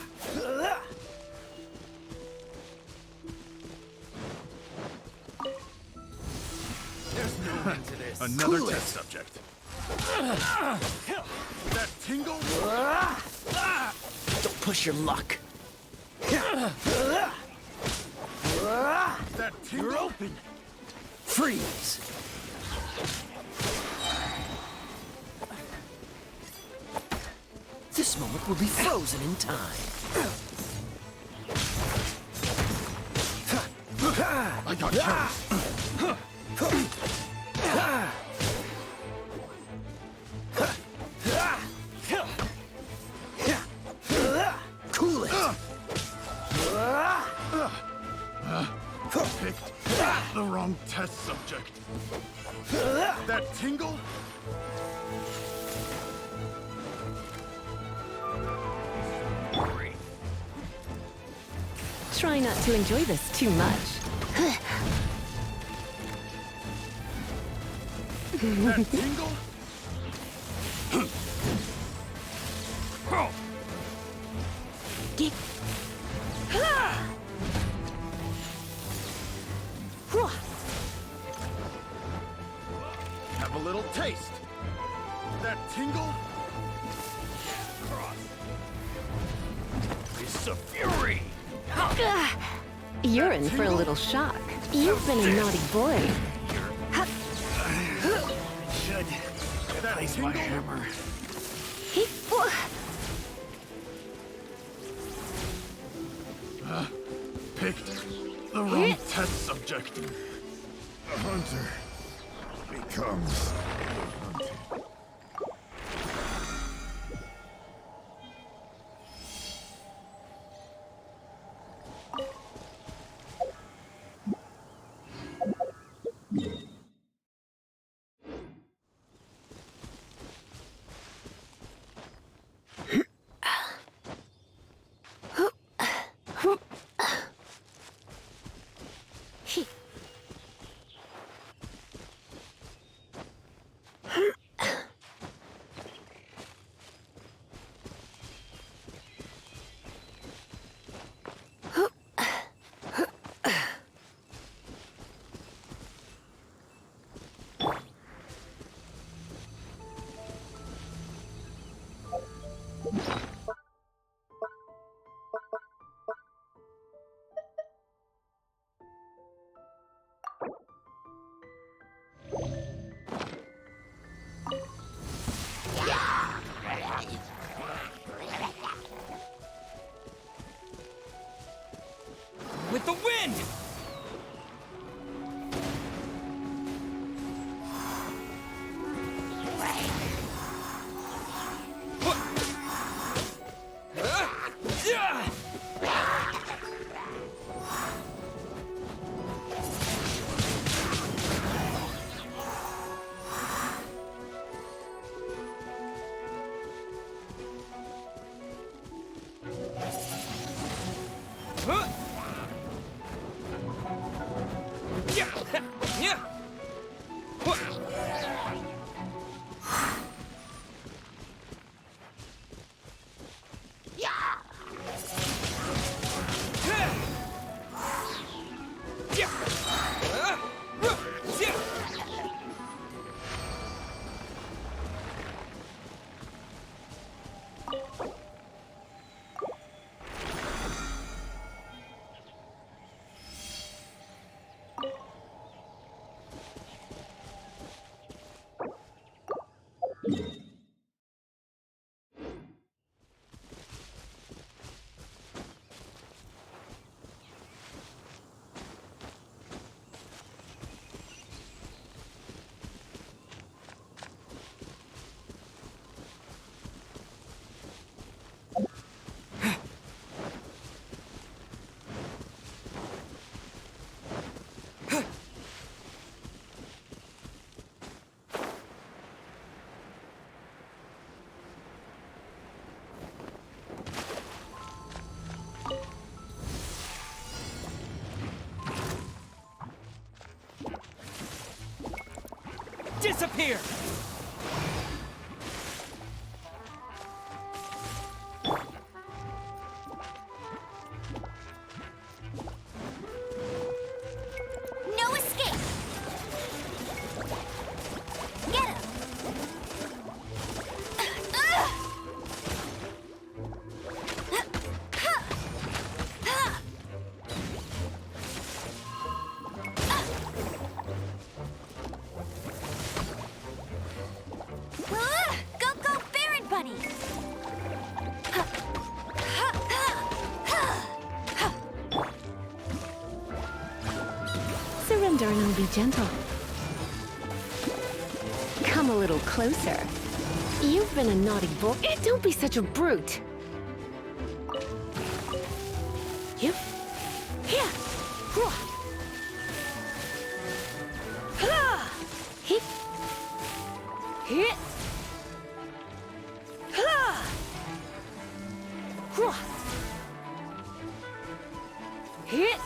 There's no end to this. Another test subject. That tingle? Don't push your luck. That tingle? You're open. Freeze! This moment will be frozen in time. I got you. Cool it! Picked the wrong test subject. That tingle? Try not to enjoy this too much. That tingle? Have a little taste. That tingle? It's a fury! You're in for a little shock. You've been a naughty boy. Should replace my hammer. Picked the wrong test subject. A hunter becomes hunted. With the wind! Disappear! No escape! Get him! Go, go, Baron Bunny! Surrender and be gentle. Come a little closer. You've been a naughty boy. Don't be such a brute. Yep. Here. Hit. Hit. Hit.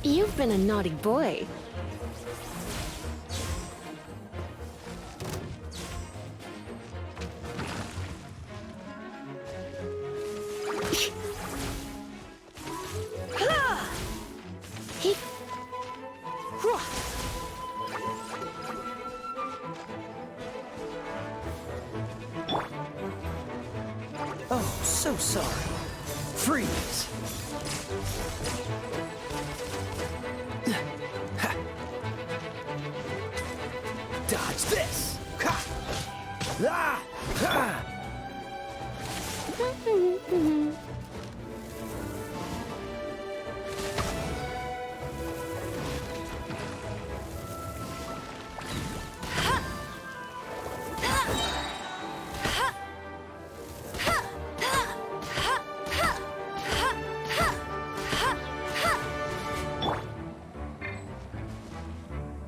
You've been a naughty boy. Oh, so sorry. Freeze! Ha. Dodge this! Ha.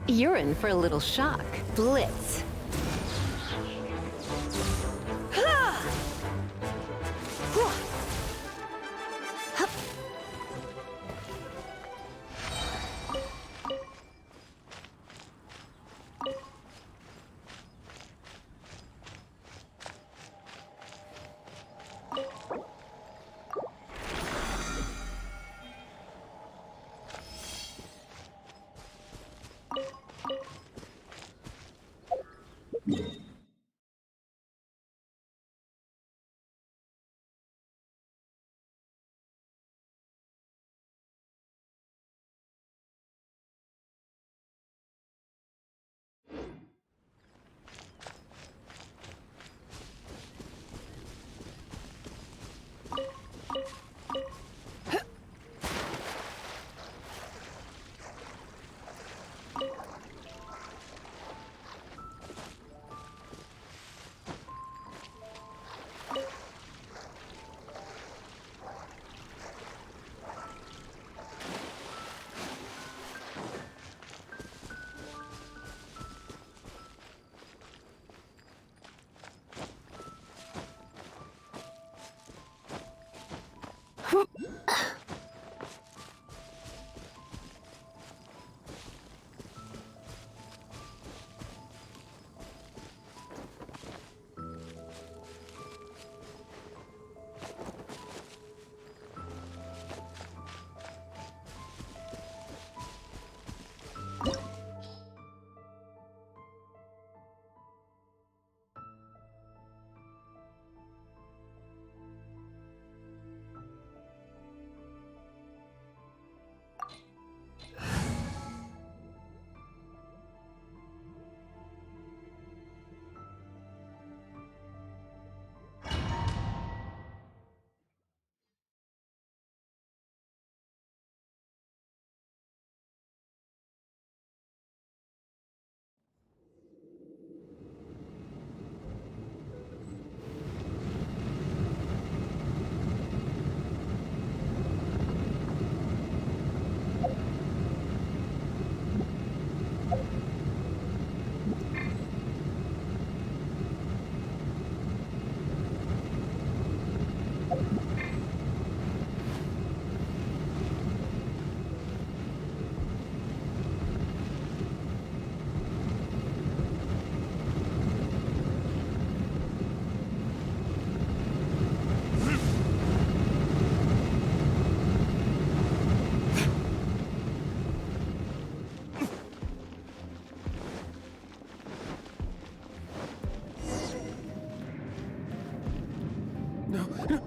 You're in for a little shock. Blitz.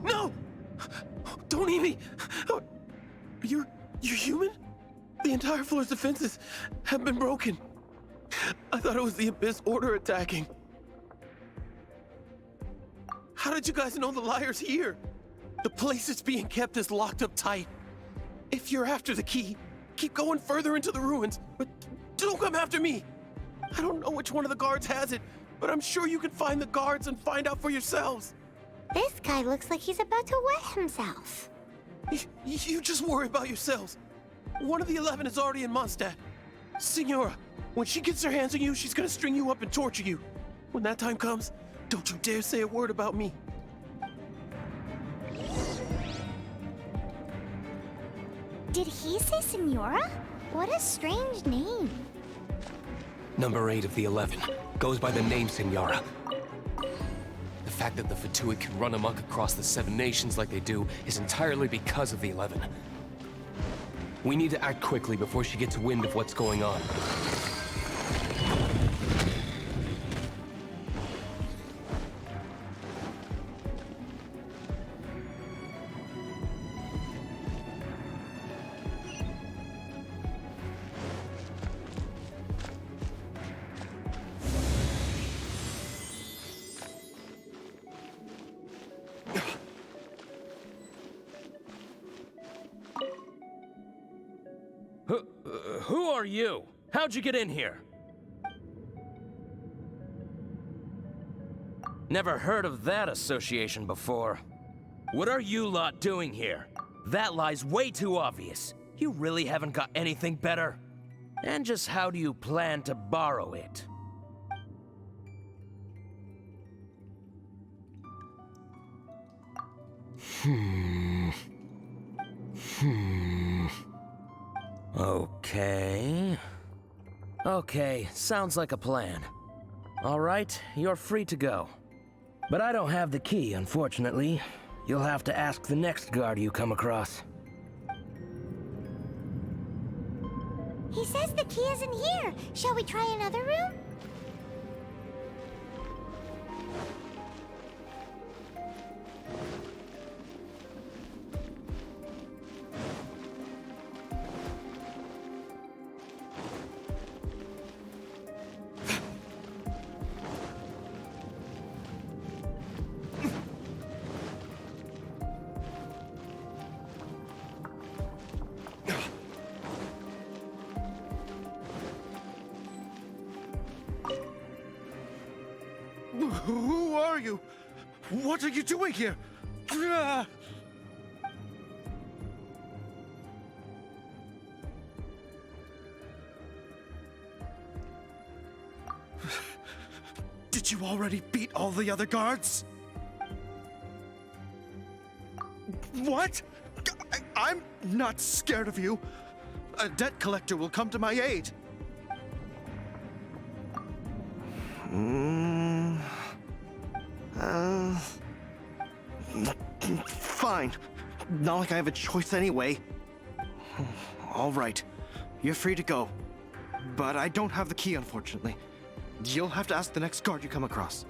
No! Don't eat me! You're human? The entire floor's defenses have been broken. I thought it was the Abyss Order attacking. How did you guys know the liar's here? The place it's being kept is locked up tight. If you're after the key, keep going further into the ruins, but don't come after me. I don't know which one of the guards has it, but I'm sure you can find the guards and find out for yourselves. This guy looks like he's about to wet himself. You just worry about yourselves. One of the 11 is already in Mondstadt. Signora, when she gets her hands on you, she's gonna string you up and torture you. When that time comes, don't you dare say a word about me. Did he say Senora? What a strange name. Number 8 of the 11 goes by the name Senora. The fact that the Fatuit can run amok across the 7 nations like they do is entirely because of the 11. We need to act quickly before she gets wind of what's going on. Who are you? How'd you get in here? Never heard of that association before. What are you lot doing here? That lie's way too obvious. You really haven't got anything better? And just how do you plan to borrow it? Okay, sounds like a plan. All right, you're free to go. But I don't have the key, unfortunately. You'll have to ask the next guard you come across. He says the key isn't here. Shall we try another room? Who are you? What are you doing here? Did you already beat all the other guards? What? I'm not scared of you. A debt collector will come to my aid. Fine. Not like I have a choice anyway. All right. You're free to go. But I don't have the key, unfortunately. You'll have to ask the next guard you come across.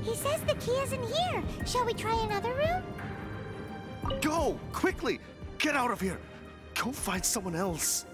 He says the key isn't here. Shall we try another room? Go! Quickly! Get out of here! Go find someone else.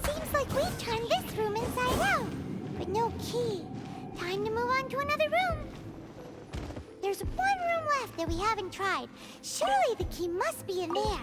Seems like we've turned this room inside out, but no key. Time to move on to another room. There's one room left that we haven't tried. Surely the key must be in there.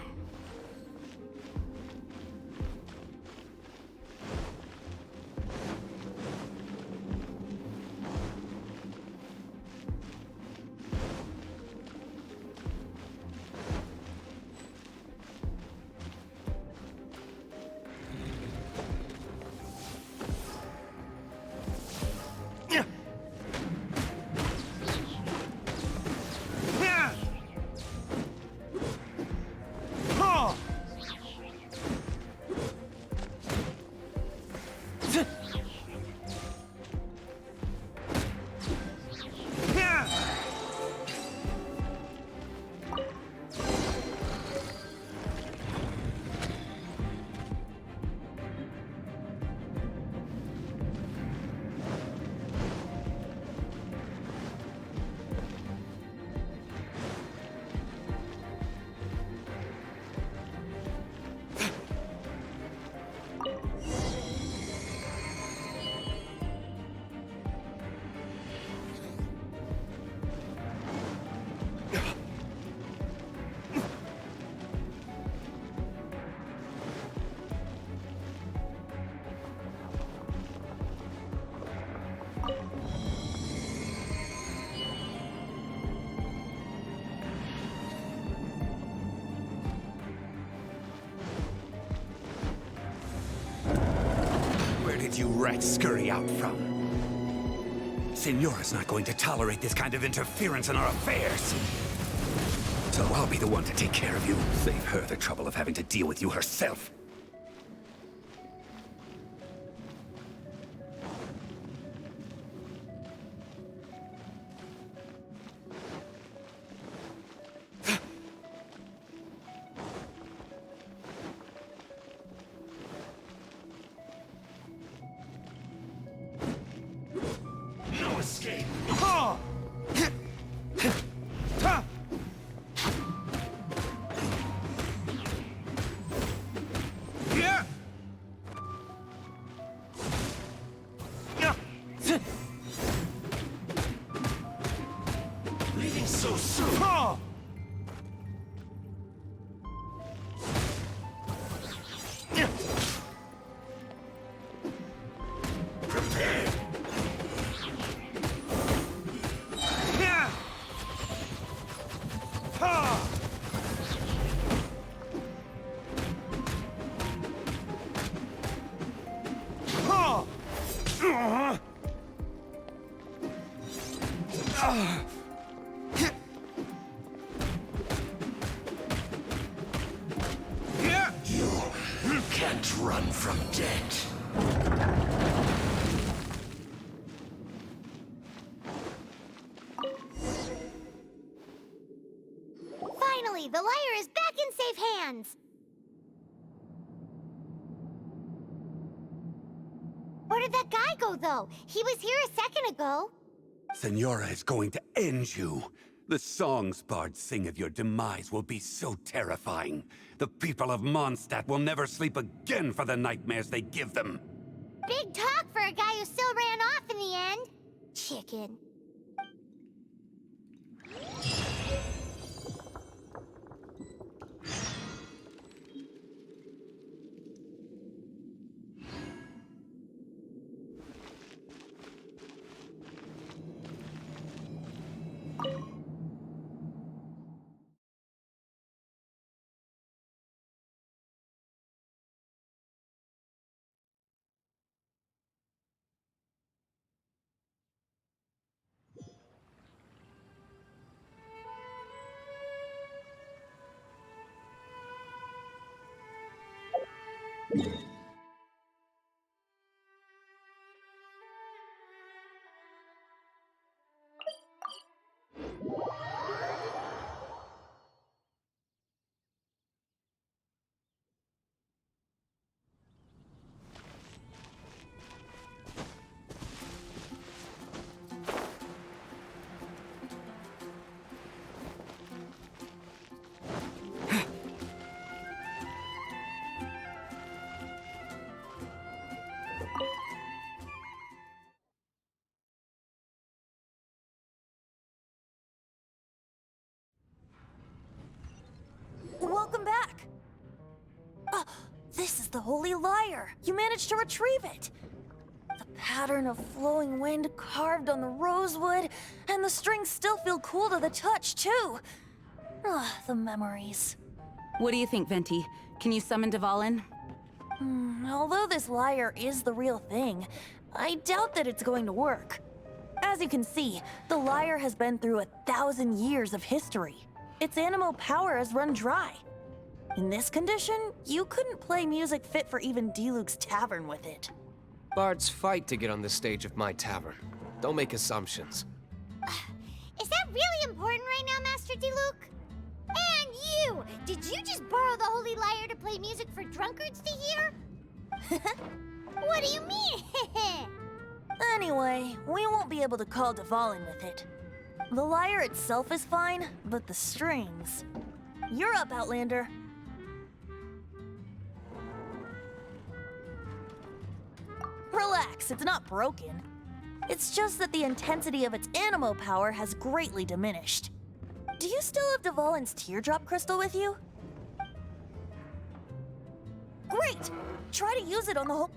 did you rats scurry out from? Senora's not going to tolerate this kind of interference in our affairs. So I'll be the one to take care of you. Save her the trouble of having to deal with you herself. No escape! Leaving so soon! Prepare! You can't run from death. Finally, the lyre is back in safe hands! Where did that guy go, though? He was here a second ago. Senora is going to end you. The songs bards sing of your demise will be so terrifying. The people of Mondstadt will never sleep again for the nightmares they give them. Big talk for a guy who still ran off in the end. Chicken. Welcome back! This is the Holy Lyre! You managed to retrieve it! The pattern of flowing wind carved on the rosewood, and the strings still feel cool to the touch, too! The memories. What do you think, Venti? Can you summon Dvalin? Although this lyre is the real thing, I doubt that it's going to work. As you can see, the lyre has been through 1,000 years of history. Its animo power has run dry. In this condition, you couldn't play music fit for even Diluc's tavern with it. Bards fight to get on the stage of my tavern. Don't make assumptions. Is that really important right now, Master Diluc? And you! Did you just borrow the Holy Lyre to play music for drunkards to hear? What do you mean? Anyway, we won't be able to call Dvalin with it. The lyre itself is fine, but the strings... You're up, Outlander. Relax, it's not broken. It's just that the intensity of its animo power has greatly diminished. Do you still have Dvalin's teardrop crystal with you? Great! Try to use it on the whole...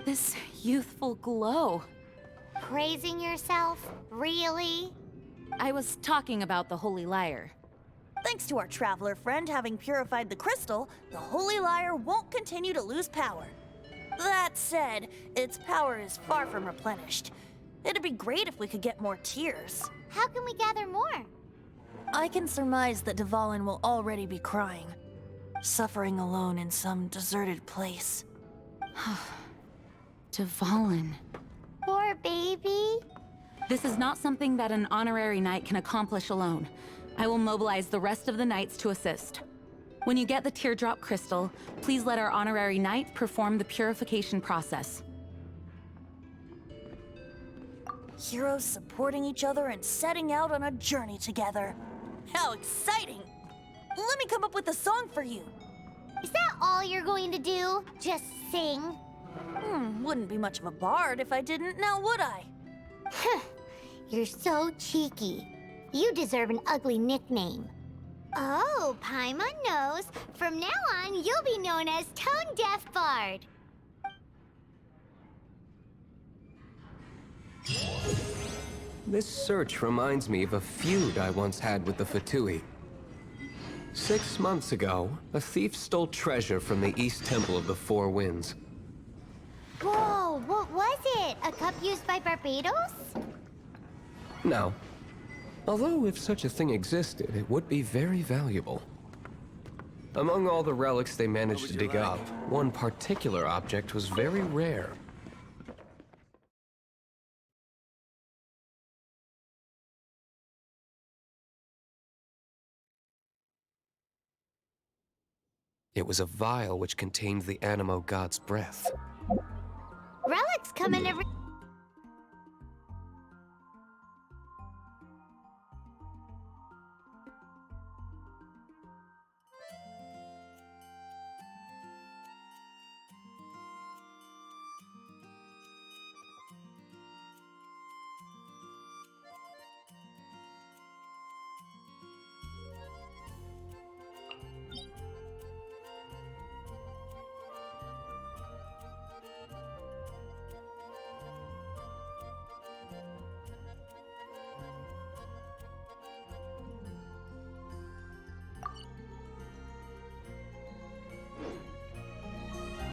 This youthful glow. Praising yourself? Really? I was talking about the Holy Lyre. Thanks to our traveler friend having purified the crystal, the Holy Lyre won't continue to lose power. That said, its power is far from replenished. It'd be great if we could get more tears. How can we gather more? I can surmise that Dvalin will already be crying, suffering alone in some deserted place. Dvalin. Poor baby. This is not something that an honorary knight can accomplish alone. I will mobilize the rest of the knights to assist. When you get the teardrop crystal, please let our honorary knight perform the purification process. Heroes supporting each other and setting out on a journey together. How exciting! Let me come up with a song for you. Is that all you're going to do? Just sing? Wouldn't be much of a bard if I didn't, now would I? You're so cheeky. You deserve an ugly nickname. Oh, Paimon knows. From now on, you'll be known as Tone Deaf Bard. This search reminds me of a feud I once had with the Fatui. 6 months ago, a thief stole treasure from the East Temple of the Four Winds. Whoa, what was it? A cup used by Barbados? No. Although if such a thing existed, it would be very valuable. Among all the relics they managed to dig up, one particular object was very rare. It was a vial which contained the Animo god's breath. Relics come in every...